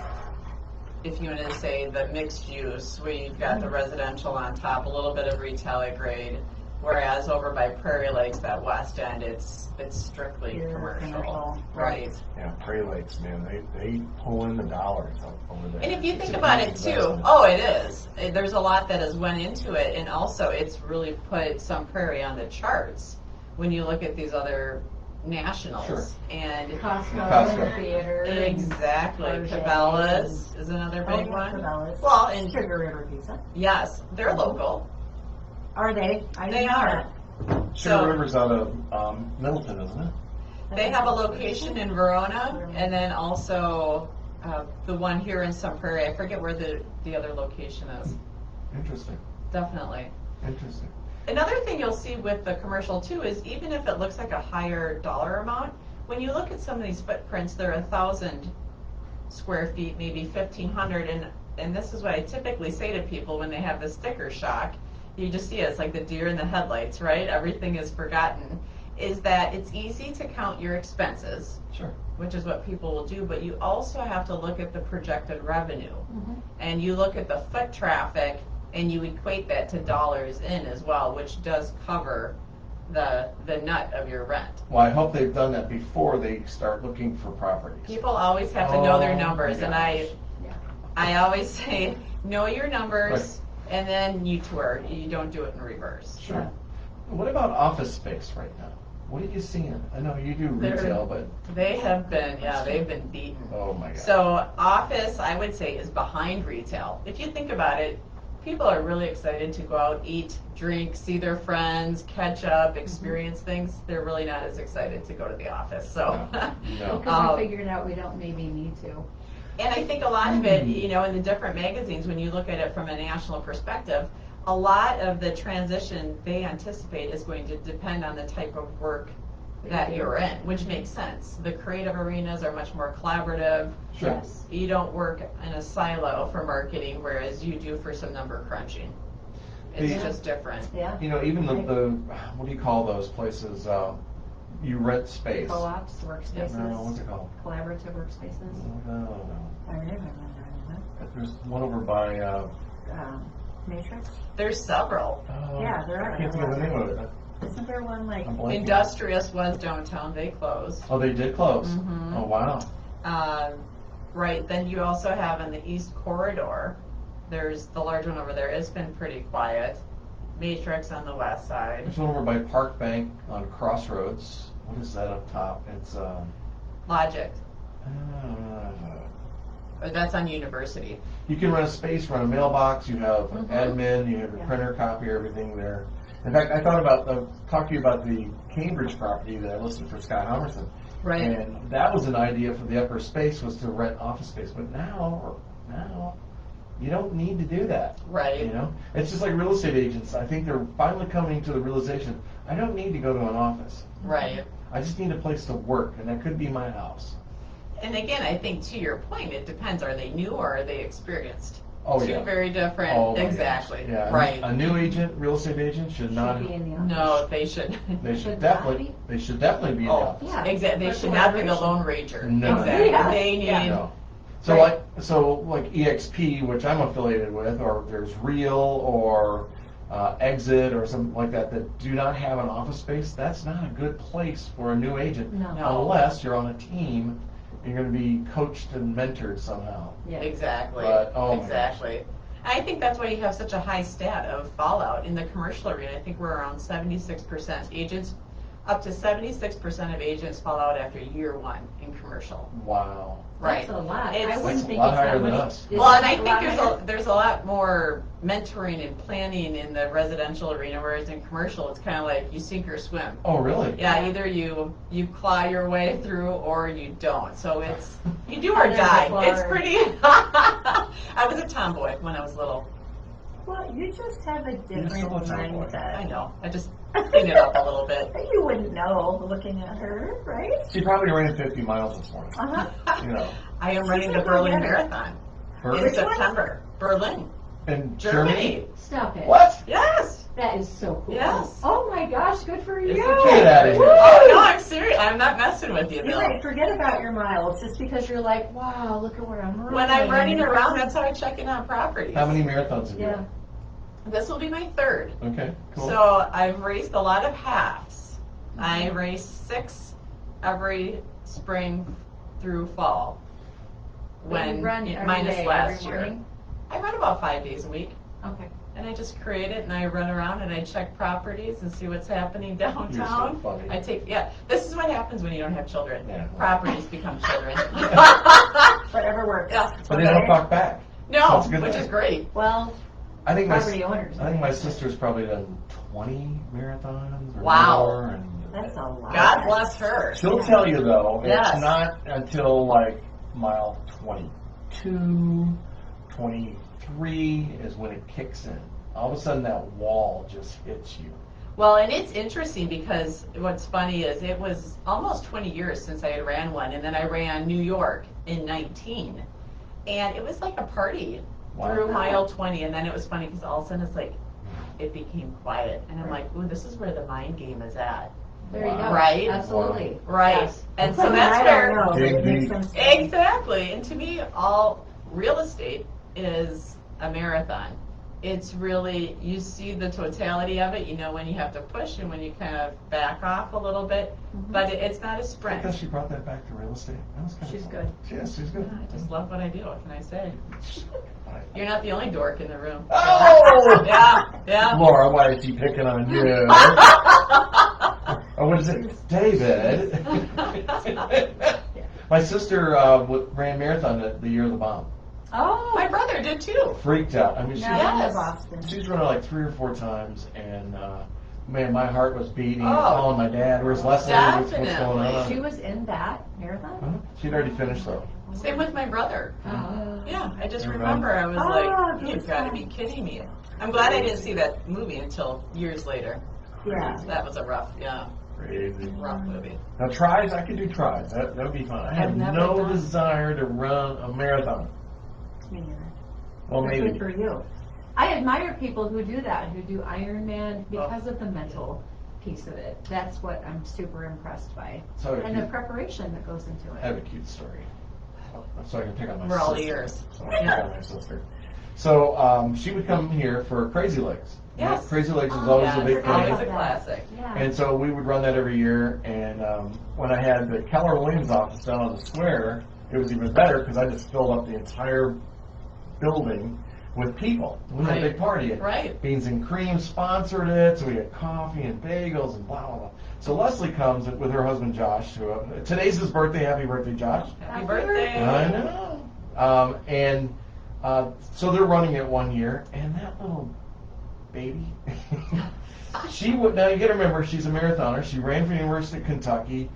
if you want to say the mixed use, where you've got the residential on top, a little bit of retail at grade, whereas over by Prairie Lakes, that west end, it's strictly
Pure
commercial.
commercial.
Right.
Yeah, Prairie Lakes, man, they pull in the dollars over there.
And if you
It's
think
a
about
huge
it too,
investment.
oh, it is. There's a lot that has went into it, and also it's really put some Prairie on the charts when you look at these other nationals.
Sure.
And
Costco,
Costco.
and the theater. and
exactly,
Target
Cabela's is another
Oh,
big
yeah,
one.
Cabela's.
Well, and
Sugar River Pizza.
yes, they're local.
Are they? I
They
didn't know
are.
that.
Sugar
So-
River's out of Middleton, isn't it?
They have a location in Verona, and then also the one here in Sun Prairie. I forget where the other location is.
Interesting.
Definitely.
Interesting.
Another thing you'll see with the commercial too is even if it looks like a higher dollar amount, when you look at some of these footprints, they're 1,000 square feet, maybe 1,500, and this is what I typically say to people when they have the sticker shock. You just see it, it's like the deer in the headlights, right? Everything is forgotten. Is that it's easy to count your expenses,
Sure.
which is what people will do, but you also have to look at the projected revenue.
Mhm.
And you look at the foot traffic and you equate that to dollars in as well, which does cover the nut of your rent.
Well, I hope they've done that before they start looking for properties.
People always have to know their
Oh,
numbers,
my
and
gosh.
I always say, know your numbers, and then you tour. You don't do it in reverse.
Sure. What about office space right now? What are you seeing? I know you do
They're-
retail, but
They have been, they've been beaten.
oh my god.
So office, I would say, is behind retail. If you think about it, people are really excited to go out, eat, drink, see their friends, catch up, experience things. They're really not as excited to go to the office. So,
No.
Because we figured out we don't maybe need to.
and I think a lot of it, you know, in the different magazines, when you look at it from a national perspective, a lot of the transition they anticipate is going to depend on the type of work that you're in, which makes sense. The creative arenas are much more collaborative.
Sure.
Yes.
You don't work in a silo for marketing, whereas you do for some number crunching. It's
Yeah.
just different.
Yeah.
You know, even the what do you call those places? You rent space.
Co-ops, workspaces.
No, what's it called?
Collaborative workspaces.
No.
I remember.
There's one over by.
Matrix?
There's several.
Yeah, there are.
I can't think of the name of it.
Isn't there one like?
I'm blanking.
Industrious was downtown, they closed.
Oh, they did close.
Mhm.
Oh wow.
Right, then you also have in the East Corridor, there's the large one over there, it's been pretty quiet. Matrix on the west side.
There's one over by Park Bank on Crossroads. What is that up top? It's
Logic.
uh,
That's on University.
you can rent a space, run a mailbox. You have an
Mhm.
admin. You have your
Yeah.
printer, copier, everything there. In fact, I thought about talk to you about the Cambridge property that I listed for Scott Homerson.
Right.
And that was an idea for the upper space, was to rent office space. But now you don't need to do that.
Right.
You know, it's just like real estate agents. I think they're finally coming to the realization, I don't need to go to an office.
Right.
I just need a place to work, and that could be my house.
And again, I think to your point, it depends. Are they new or are they experienced?
Oh,
Two
yeah.
very different.
Oh, my
exactly.
gosh. Yeah.
Right.
A new agent, real estate agent, should not.
Should be in the office.
No, they should.
They
Should
should
not
definitely.
be?
They should definitely be in the
Oh,
office.
Yeah.
exactly. They
For
should not be the
collaboration.
lone ranger.
No.
Exactly.
Yeah.
They need.
Yeah.
No. So
Right.
like EXP, which I'm affiliated with, or there's Real or Exit or something like that do not have an office space. That's not a good place for a new agent,
No.
No.
unless you're on a team and you're going to be coached and mentored somehow.
Yeah.
Exactly.
But, oh my
exactly. I think that's why you have such a high stat of fallout in the commercial arena. I think we're around 76% agents. Up to 76% of agents fall out after year one in commercial.
Wow.
Right.
That's a lot.
It's-
I
That's
wouldn't
a
think
lot
it's
higher
that
than
much.
us.
It's
Well, and I
a
think
lot
there's
higher.
there's a lot more mentoring and planning in the residential arena, whereas in commercial, it's kind of like you sink or swim.
Oh, really?
Yeah, either you claw your way through or you don't. So it's you do or
Under the
die.
bar.
It's pretty. I was a tomboy when I was little.
Well, you just have a
still
different
a tomboy.
I
mindset.
know. I just cleaned it up a little bit.
You wouldn't know looking at her, right?
She probably ran 50 miles this morning.
Uh-huh.
You know,
I am
She's
running the
a
Berlin
go-getter.
Marathon in
Berlin?
September. Berlin,
in
Germany.
Stop it.
What?
Yes.
That is so cool.
Yes.
Oh my gosh, good for you.
It's
Get out of here.
Oh no, I'm serious. I'm not messing with you,
You're
Bill.
right, forget about your miles.
Just because you're like, wow, look at where I'm running.
When I'm running around, that's how I check in on properties.
How many marathons have you
Yeah.
run?
This will be my third.
Okay, cool.
So I've raced a lot of halves. I race 6 every spring through fall.
When you run every
minus
day,
last
every
year.
morning?
I run about 5 days a week.
Okay.
And I just create it and I run around and I check properties and see what's happening downtown.
You're so funny.
I take, this is what happens when you don't have children.
Yeah.
Properties become children.
Whatever works.
Yeah.
But they don't talk back.
No,
That's a good
which
thing.
is great.
Well,
I think
property owners.
I think my sister's probably done 20 marathons or
Wow.
more. And
That's a lot.
God bless her.
she'll tell you though,
Yes.
it's not until like mile 22, 23 is when it kicks in. All of a sudden that wall just hits you.
Well, and it's interesting because what's funny is it was almost 20 years since I had ran one, and then I ran New York in 19. And it was like a party
Wow.
through mile 20, and then it was funny because all of a sudden it's like, it became quiet. And I'm like, ooh, this is where the mind game is at.
There you go.
Wow.
Right?
Absolutely.
Right.
Yes.
And so
I
that's
don't
where.
know, but it makes
Dig
sense.
Exactly. And to me, all real estate is a marathon. It's really, you see the totality of it, you know when you have to push and when you kind of back off a little bit, but it's not a sprint.
Because she brought that back to real estate. That was kind
She's
of
good.
Yes, she's good.
I just love what I do. What can I say? You're not the only dork in the room.
Oh!
Yeah.
Laura, why is she picking on you? Oh, what is it? David. My sister ran marathon the year of the bomb.
Oh,
My brother did too.
Freaked out. I mean,
Now I'm
Yes.
in Boston.
she's run it like 3 or 4 times, and man, my heart was beating.
Oh.
Calling my dad, "Where's Leslie? What's going
Definitely.
she
on?"
was in that marathon?
She'd already finished though.
Same with my brother.
Oh.
Yeah, I just
You're
remember I was
Oh,
like,
good
you've got to be kidding me. I'm glad I didn't see that movie until years later.
Yeah.
That was a rough
Crazy.
movie.
Now tries, I could do tries. That would be fun. I have
I've never
no
done.
desire to run a marathon.
Me neither.
Well,
Good
maybe.
for you.
I admire people who do that, who do Ironman because of the mental piece of it. That's what I'm super impressed by.
So
And the preparation that goes into
I have
it.
a cute story. So I can pick on my
We're all
sister.
ears.
So I can pick on my sister. So she would come here for Crazy Legs.
Yes.
Crazy Legs is
Oh,
always
Yeah,
a big
it's always
thing.
a classic.
Yeah.
And so we would run that every year. And when I had the Keller Williams office down on the square, it was even better because I just filled up the entire building with people. We had a big party.
Right.
Beans and Cream sponsored it, so we had coffee and bagels and blah, blah, blah. So Leslie comes with her husband Josh. Who, today's his birthday. Happy birthday, Josh.
Happy birthday.
I know. So they're running it 1 year, and that little baby, she would, now you gotta remember, she's a marathoner. She ran for the University of Kentucky.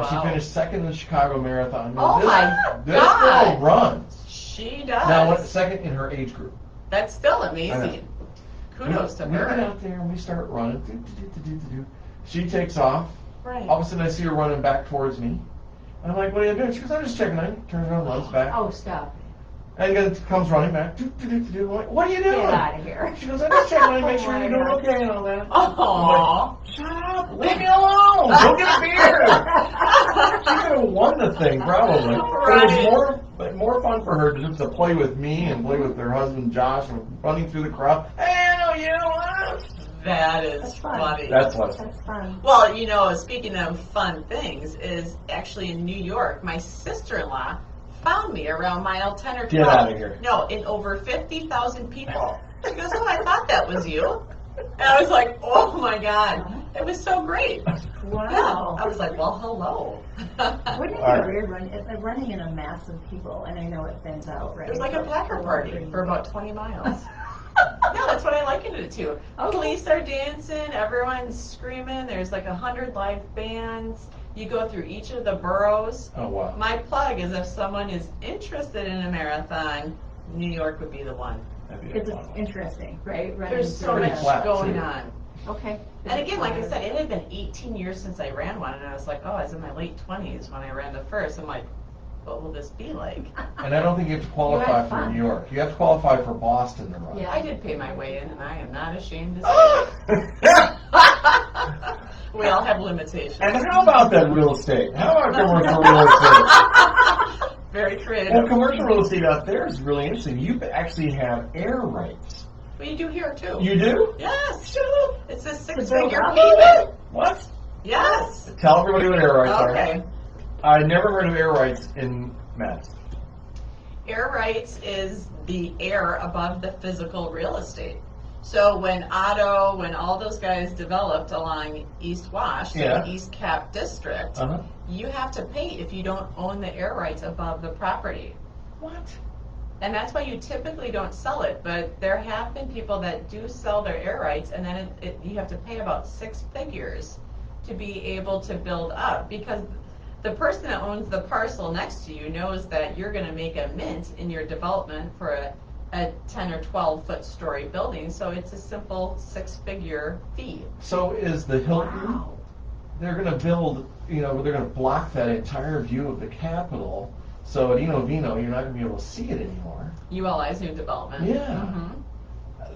She finished second in the Chicago Marathon.
Oh
This girl runs.
She does.
Now, what, second in her age group.
That's still amazing. Kudos to
We get
her.
out there and we start running. She takes off.
Right.
All of a sudden, I see her running back towards me. And I'm like, what are you doing? She goes, I'm just checking on you. Turns around, runs back.
Oh, stop.
And then comes running back. I'm like, what are you doing?
Get out of here.
She goes, I'm just checking on you, make sure you're doing okay and all that.
Aww.
Shut up! Leave me alone! Go get a beer! She could have won the thing, probably. But it was more fun for her to just to play with me and play with her husband Josh and running through the crowd. Hey, I know you!
That is
That's fun.
funny.
That's what.
That's fun.
Well, you know, speaking of fun things, is actually in New York, my sister-in-law found me around mile 10 or 12.
Get out of here.
No, in over 50,000 people. She goes, oh, I thought that was you. And I was like, oh my God. It was so great.
Wow.
I was like, well, hello.
Wouldn't it
All
be
right.
weird running in a mass of people, and I know it thins out, right?
It was like a packer party for about 20 miles. No, that's what I likened it to. Police are dancing, everyone's screaming, there's like 100 live bands. You go through each of the boroughs.
Oh, wow.
My plug is if someone is interested in a marathon, New York would be the one.
That'd be a
It's
fun one.
interesting.
Right, right.
There's so
Pretty
much
flat,
going
too.
on.
Okay.
And again, like I said, it had been 18 years since I ran one, and I was like, oh, I was in my late 20s when I ran the first. I'm like, what will this be like?
And I don't think you have to
You
qualify
had
for
fun.
New York. You have to qualify for Boston to run.
Yeah.
I did pay my way in, and I am not ashamed to say we all have limitations.
And how about that real estate? How about commercial real estate?
Very
Well,
creative.
commercial real estate out there is really interesting. You actually have air rights.
But you do here, too.
You do?
Yes. It's a
build
six-figure
up?
payment.
What?
Yes.
Tell everybody what air rights
Okay.
are. I never heard of air rights in Madison.
Air rights is the air above the physical real estate. So when all those guys developed along East Wash,
Yeah.
the East Cap District,
Uh-huh.
you have to pay if you don't own the air rights above the property.
What?
And that's why you typically don't sell it, but there have been people that do sell their air rights, and then you have to pay about 6 figures to be able to build up, because the person that owns the parcel next to you knows that you're going to make a mint in your development for a 10 or 12 foot story building, so it's a simple 6-figure fee.
So is the Hilton, they're going to build, they're going to block that entire view of the Capitol, so at Eno Vino, you're not going to be able to see it anymore.
ULI's new development.
Yeah.
Mhm.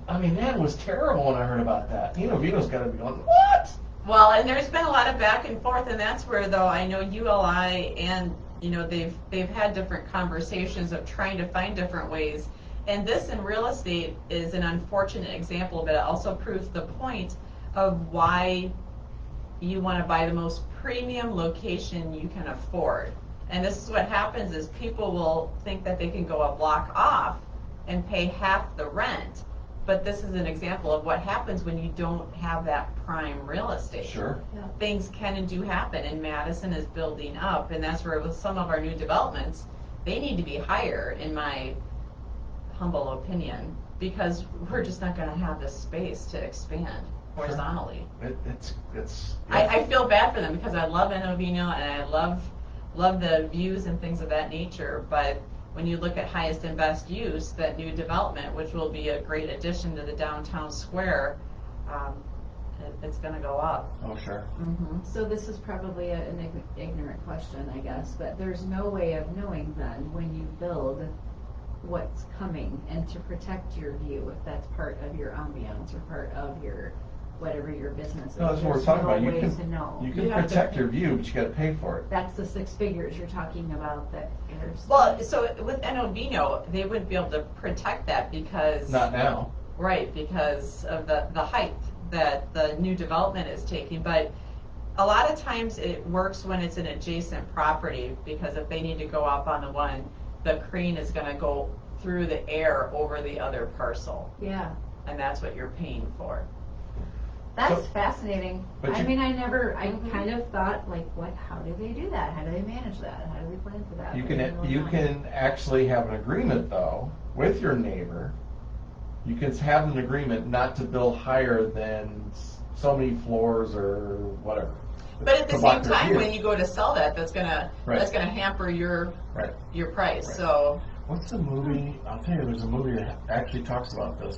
I mean, that was terrible when I heard about that. Eno Vino's got to be going, what?
Well, and there's been a lot of back and forth, and that's where, though, I know ULI and, they've had different conversations of trying to find different ways. And this in real estate is an unfortunate example, but it also proves the point of why you want to buy the most premium location you can afford. And this is what happens is people will think that they can go a block off and pay half the rent. But this is an example of what happens when you don't have that prime real estate.
Sure.
Things can and do happen, and Madison is building up, and that's where with some of our new developments, they need to be higher, in my humble opinion, because we're just not going to have the space to expand horizontally.
It's
I feel bad for them because I love Enovino and I love the views and things of that nature, but when you look at highest and best use, that new development, which will be a great addition to the downtown square, it's going to go up.
Oh, sure.
Mm-hmm.
So this is probably an ignorant question, I guess, but there's no way of knowing then when you build what's coming and to protect your view, if that's part of your ambiance or part of your whatever your business is.
No, that's what we're
There's
talking
no
about. You
way
can
to know.
You can
You have to
protect
pay.
your view, but you got to pay for it.
That's the 6 figures you're talking about that airs.
Well, so with Enovino, they wouldn't be able to protect that because
Not now.
Right, because of the height that the new development is taking. But a lot of times it works when it's an adjacent property, because if they need to go up on the one, the crane is going to go through the air over the other parcel,
Yeah,
and that's what you're paying for.
that's
So-
fascinating.
But
I
you-
mean, I kind of thought, like, how do they do that? How do they manage that? How do they plan for that?
You
I didn't
can,
really
you
know.
can actually have an agreement though, with your neighbor. You can have an agreement not to build higher than so many floors or whatever.
But at the
To
same
block their
time,
view.
when you go to sell that, that's gonna
Right.
hamper your
Right.
price.
Right.
So
What's the movie? I'll tell you, there's a movie that actually talks about this.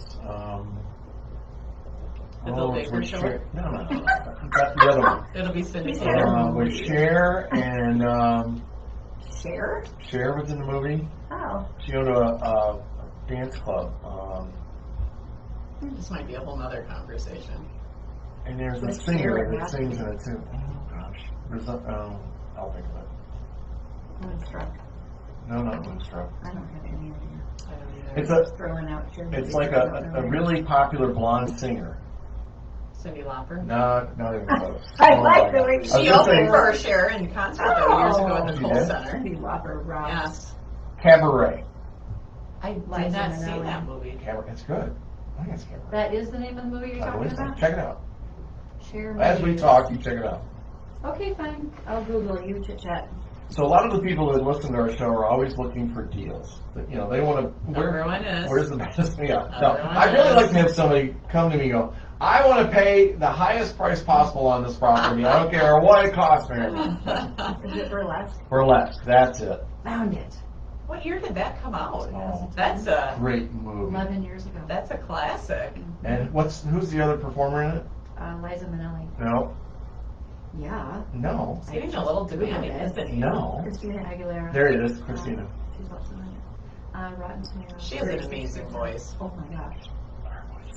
The Bill
it's
Baker
with
show?
Cher- No. That's the other one.
it'll be syndicated.
With Cher and
Share?
Cher was in the movie.
Oh.
She owned a dance club.
This might be a whole nother conversation.
And there's a
With
singer
Cher,
that
yeah.
sings in it too. Oh gosh. There's a, I'll think of it.
Moonstruck.
No, not Moonstruck.
I don't have any idea.
I don't either.
It's a,
Throwing out here.
it's like a really popular blonde singer.
Cindy Lauper.
Not even close.
I
Oh
like
my
the way
God.
she
I was
She
gonna say
opened for Cher in concert though, years ago at the
She
Kohl
did?
Center.
Cindy Lauper rocks.
Yes.
Cabaret.
I did
Liza
not see
Minnelli.
that movie.
Cabaret. It's good. I think it's Cabaret.
That is the name of the movie you're
I
talking
believe so.
about?
Check it out.
Share
As we
movies.
talk, you check it out.
Okay, fine.
I'll Google you chit chat.
So a lot of the people that listen to our show are always looking for deals. You know, they want to.
Everyone is.
Where's the best? Yeah. No,
Everyone
I'd really
is.
like to have somebody come to me and go, I want to pay the highest price possible on this property. I don't care what it costs me.
Is it burlesque?
Burlesque. That's it.
Found it.
What year did that come out?
Oh.
That's a
Great movie.
11 years ago.
that's a classic.
And who's the other performer in it?
Liza Minnelli.
No.
Yeah.
No.
It's getting a little demanding, isn't he?
No.
Christina Aguilera.
There it is, Christina.
She's also in it. Rotten Tomatoes.
She has an amazing voice.
Oh my gosh.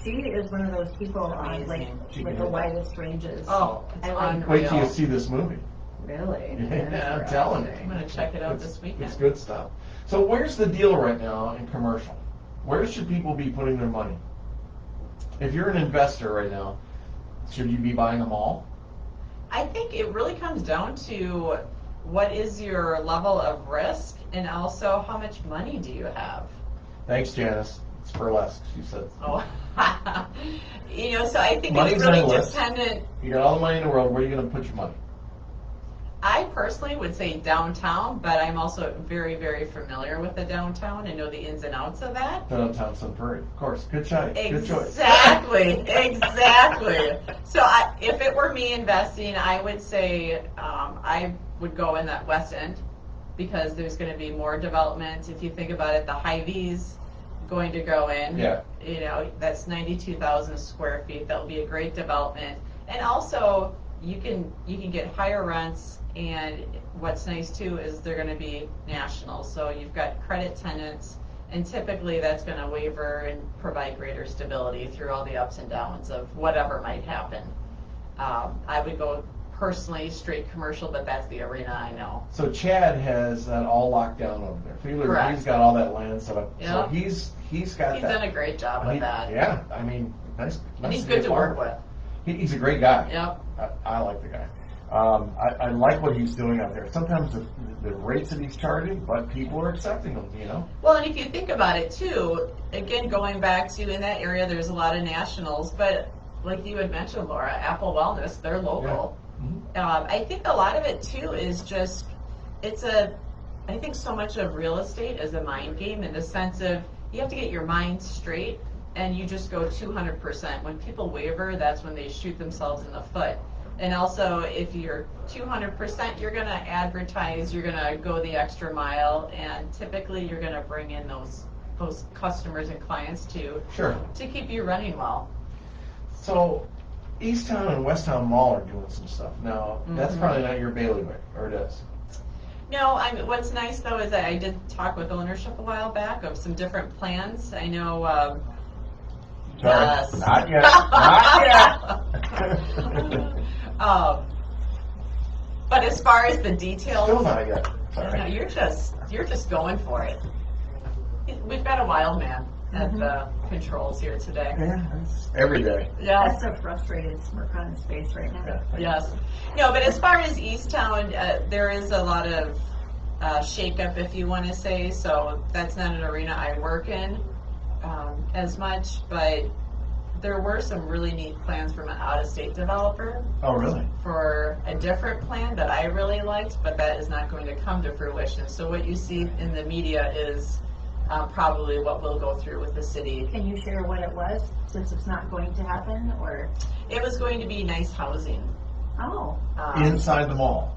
She is one of those people on like
Amazing.
with the widest ranges.
Oh, it's
I like-
unreal.
Wait till you see this movie.
Really?
Yeah, I'm telling you.
I'm gonna check it out
It's-
this weekend.
It's good stuff. So where's the deal right now in commercial? Where should people be putting their money? If you're an investor right now, should you be buying them all?
I think it really comes down to what is your level of risk and also how much money do you have?
Thanks, Janice. It's burlesque, she said.
Oh, so I think
Money's
it's really
endless.
dependent.
You got all the money in the world, where are you going to put your money?
I personally would say downtown, but I'm also very, very familiar with the downtown and know the ins and outs of that.
Downtown Sun Prairie. Of course. Good choice. Good choice.
Exactly, exactly. So if it were me investing, I would say I would go in that west end because there's going to be more development. If you think about it, the Hy-Vee's going to go in.
Yeah.
That's 92,000 square feet. That'll be a great development. And also, you can get higher rents. And what's nice too is they're going to be national. So you've got credit tenants, and typically that's going to waiver and provide greater stability through all the ups and downs of whatever might happen. I would go personally straight commercial, but that's the arena I know.
So Chad has that all locked down over there. Feeler,
Correct.
he's got all that land set up.
Yeah.
So he's got
He's
that.
done a great job with that.
Yeah, I mean, nice.
And he's
to
good
be a
to work
part
with.
He's a great guy.
Yep.
I like the guy.
I like what he's doing out there. Sometimes the rates that he's charging, but people are accepting them, you know?
Well, and if you think about it too, again, going back to in that area, there's a lot of nationals, but like you had mentioned, Laura, Apple Wellness, they're local.
Mhm.
I think a lot of it too is just, I think so much of real estate is a mind game in the sense of you have to get your mind straight and you just go 200%. When people waver, that's when they shoot themselves in the foot. And also, if you're 200%, you're going to advertise, you're going to go the extra mile, and typically you're going to bring in those customers and clients too
Sure.
to keep you running well.
So Easttown and Westtown Mall are doing some stuff. Now, that's
Mhm.
probably not your bailiwick, or it is?
No, what's nice though is that I did talk with ownership a while back of some different plans. I know.
Sorry.
Yes.
Not yet. Not yet.
But as far as the details,
Still not yet.
no,
Sorry.
you're just going for it. We've got a wild man at the controls here today.
Yeah, that's every day.
Yes.
That's a frustrated smirk on his face right now.
Yeah, thank you.
Yes. No, but as far as Easttown, there is a lot of shakeup, if you want to say. So that's not an arena I work in as much, but there were some really neat plans from an out-of-state developer
Oh, really?
for a different plan that I really liked, but that is not going to come to fruition. So what you see in the media is probably what we'll go through with the city.
Can you share what it was, since it's not going to happen, or?
It was going to be nice housing.
Oh,
Inside the mall.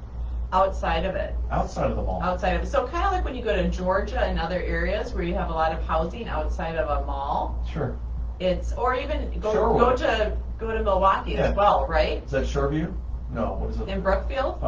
Outside of it.
Outside of the mall.
Outside of it. So kind of like when you go to Georgia and other areas where you have a lot of housing outside of a mall.
Sure.
It's, or even go
Shorewood.
to Milwaukee
Yeah.
as well, right?
Is that Shoreview? No, what is it?
In Brookfield?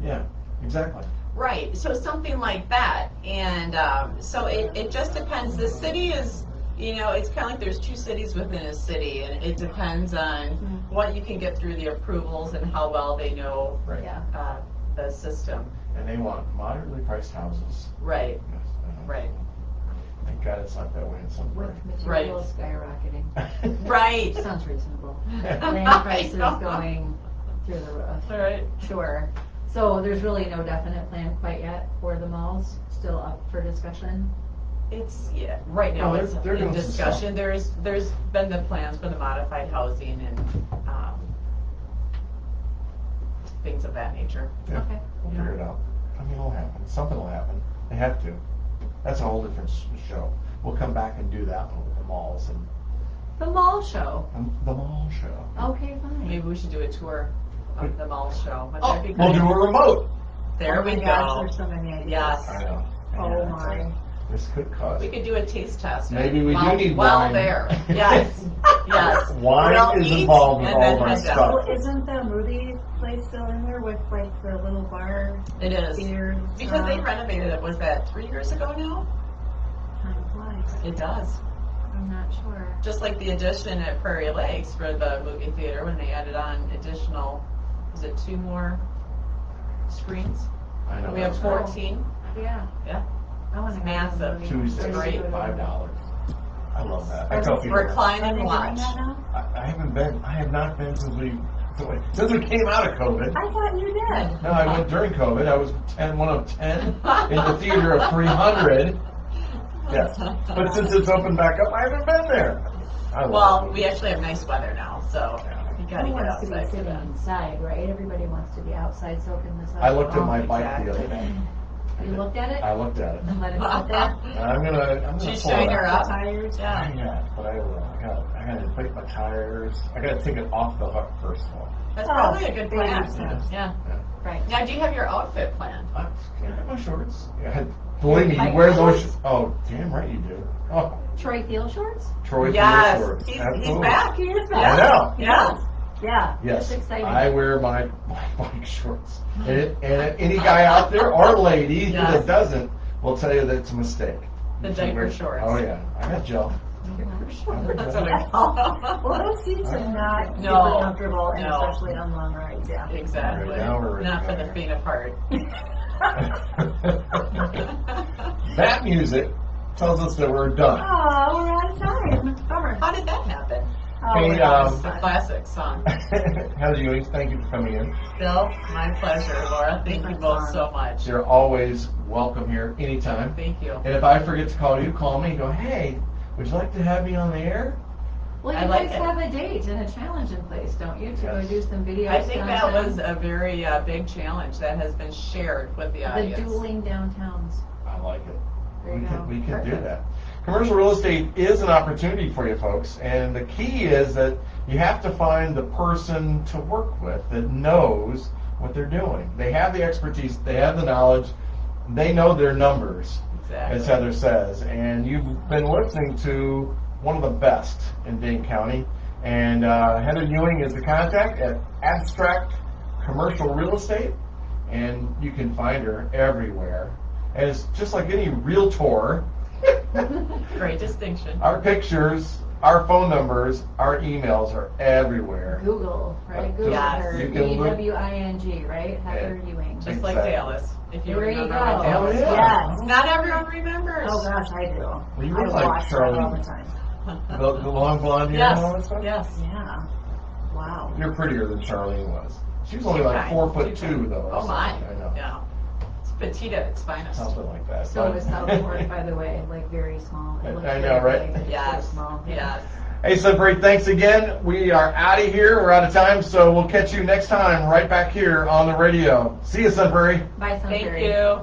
Yeah, exactly.
Right, so something like that, and so it just depends. The city is, it's kind of like there's two cities within a city, and it depends on what you can get through the approvals and how well they know
Right.
yeah.
the system.
And they want moderately priced houses.
Right,
Yes,
right,
Thank God it's not that way in some
With
places.
materials skyrocketing.
right.
Sounds reasonable.
I
Land prices
know.
going through the roof.
All right.
Sure. So there's really no definite plan quite yet for the malls, still up for discussion?
It's, right now
Well,
it's
they're
in
doing some
discussion. There's been the plans for the modified housing and things of that nature.
Yeah,
Okay.
we'll figure it out. I mean, it'll happen. Something will happen. They have to. That's a whole different show. We'll come back and do that one with the malls and
The mall show.
the mall show.
Okay, fine.
Maybe we should do a tour of the mall show. Wouldn't
Oh,
that be
we'll
great?
do a remote.
There
Oh
we
my gosh,
go.
there's so many ideas.
Yes.
I know.
Oh
Yeah,
my.
This could cause.
We could do a taste test.
Maybe we do
while,
need
while
wine.
there. Yes. Yes.
Wine
We'll
is
eat
involved with
and
all
then
of our
head down.
stuff.
Well, isn't the movie place still in there with like the little bar
It is.
theater?
Because they renovated it, was that 3 years ago now?
Time flies.
It does.
I'm not sure.
Just like the addition at Prairie Lakes for the movie theater when they added on additional, is it 2 more screens?
I know.
We have
that's right.
14.
Yeah.
Yeah.
I want to
It's massive.
Tuesday,
Great.
$5. I love that. I
Are
tell
they-
people.
Recline
Are they
and
doing
watch.
that now?
I haven't been. I have not been since we came out of COVID.
I thought you did.
No, I went during COVID. I was one of 10 in the theater of 300. Yes, but since it's opened back up, I haven't been there. I love
Well,
it.
we actually have nice weather now, so you gotta
Who
get
wants to be
outside for
sitting
that.
inside, right? Everybody wants to be outside soaking the sun.
I looked at
Oh,
my bike the
exactly.
other day.
You looked at it?
I looked at it.
And let it sit there?
I'm gonna
She's
pull
showing
it
her
out.
up.
Tires.
Yeah.
Yeah, but I will. I gotta inflate my tires. I gotta take it off the hook first of all.
That's
Oh,
probably a good
baby
plan.
steps.
Yeah.
Yeah.
Right.
Now, do you have your outfit planned?
I got my shorts. Yeah. Believe me, you wear those. Oh, damn right you do. Oh,
Troy Field shorts?
Troy
Yes,
Field shorts.
he's
Absolutely.
back.
He is
I
back.
know.
Yeah.
Yeah.
Yes,
That's exciting.
I wear my bike shorts. And any guy out there or lady
Yes.
that doesn't will tell you that it's a mistake.
The
You should
diaper
wear-
shorts.
Oh yeah, I got gel.
That's what I call them.
Well, those seats are not
No.
super comfortable, and
No.
especially on long rides. Yeah.
Exactly.
Right now we're ready
Not
to
for
go
the
here.
faint of heart.
That music tells us that we're done.
Oh, we're out of time. Bummer.
How did that happen?
Oh,
Hey,
my gosh.
It's a classic song.
Heather Ewing, thank you for coming in.
Bill, my pleasure. Laura, thank you both so much.
You're always welcome here anytime.
Thank you.
And if I forget to call you, call me and go, hey, would you like to have me on the air?
Well,
I
you
like
guys
it.
have a date and a challenge in place, don't you, to go
Yes.
do some videos
I think that
downtown?
was a very big challenge that has been shared with the
The
audience.
dueling downtowns.
I like it.
There you go.
We can do
Perfect.
that. Commercial real estate is an opportunity for you folks, and the key is that you have to find the person to work with that knows what they're doing. They have the expertise, they have the knowledge, they know their numbers,
Exactly.
as Heather says, and you've been listening to one of the best in Dane County, and Heather Ewing is the contact at Abstract Commercial Real Estate, and you can find her everywhere. And it's just like any realtor.
Great distinction.
Our pictures, our phone numbers, our emails are everywhere.
Google, right? Google
Yes.
her.
You can look-
Ewing, right? Heather Ewing.
Just like
Exactly.
Dallas. If you
There you
remember
go.
what Dallas
Oh, yeah.
was.
Yes.
Not everyone remembers.
Oh gosh, I do.
Well, you
I
look like
watch her
Charlie.
all the time.
The long blonde hair
Yes.
and all that stuff?
Yes.
Yeah. Wow.
You're prettier than Charlene was. She was only
She's
like
fine.
4'2"
She's fine.
though. or
Oh my.
something. I know.
Yeah. It's petite at its finest.
Something like that.
So
But-
is Southport, by the way, like very small. It looks
I know,
very
right?
big, it's so
Yes,
small.
yes.
Hey, Sunbury, thanks again. We are out of here. We're out of time, so we'll catch you next time right back here on the radio. See you, Sunbury.
Bye,
Thank
Sunbury.
you.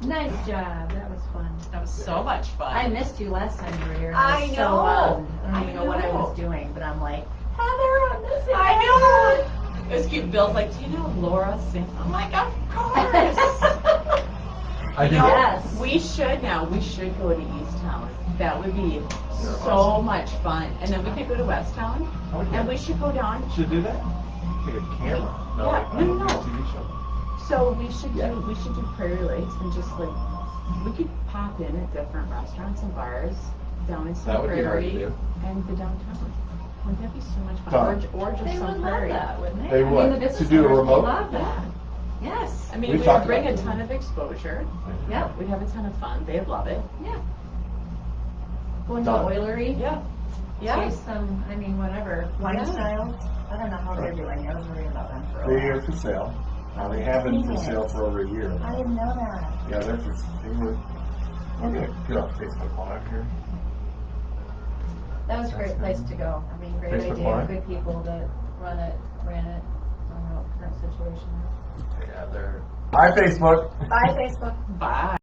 Nice job, that was fun.
That was so much fun.
I missed you last time you were here.
I
was
know.
So bummed. I don't even
I
know what I
know.
was doing, but I'm like, Heather, I'm missing
I
you."
know. It was cute. Bill's like, do you know Laura sings? I'm like, of course.
I do.
Yes.
We should go to East Town. That would be so much fun. And then we could go to West Town.
Oh, yeah.
And we should go down.
Should do that? Take a camera.
Yeah, no.
TV show.
So we should do Prairie Lakes and just like, we could pop in at different restaurants and bars down in
That
Sun
would be hard to
Prairie
do.
and go downtown. Wouldn't that be so much
Fun.
fun? Or just
They
Sun
would love
Prairie.
that, wouldn't they?
They
I mean,
would.
the business
To do a
owners would
remote?
love that. Yes.
I mean,
We've
we
talked
would bring
about
a
that.
ton of exposure.
Yep.
We'd have a ton of fun. They'd love it.
Yeah. Go into the
Done.
oilery.
Yeah. Yeah.
Taste some, I mean, whatever.
Wine
Yeah.
styles, I don't know how they're doing, I was worried about them for a
They
while.
are for sale. They have been for sale for over a year.
I didn't know that.
Yeah, they're for, they were, we're gonna get off Facebook Live here.
That was a great place to go. I mean, great
Facebook
idea,
Live?
good people that ran it. I don't know what the current situation is.
Yeah, they're. Hi, Facebook.
Bye, Facebook.
Bye.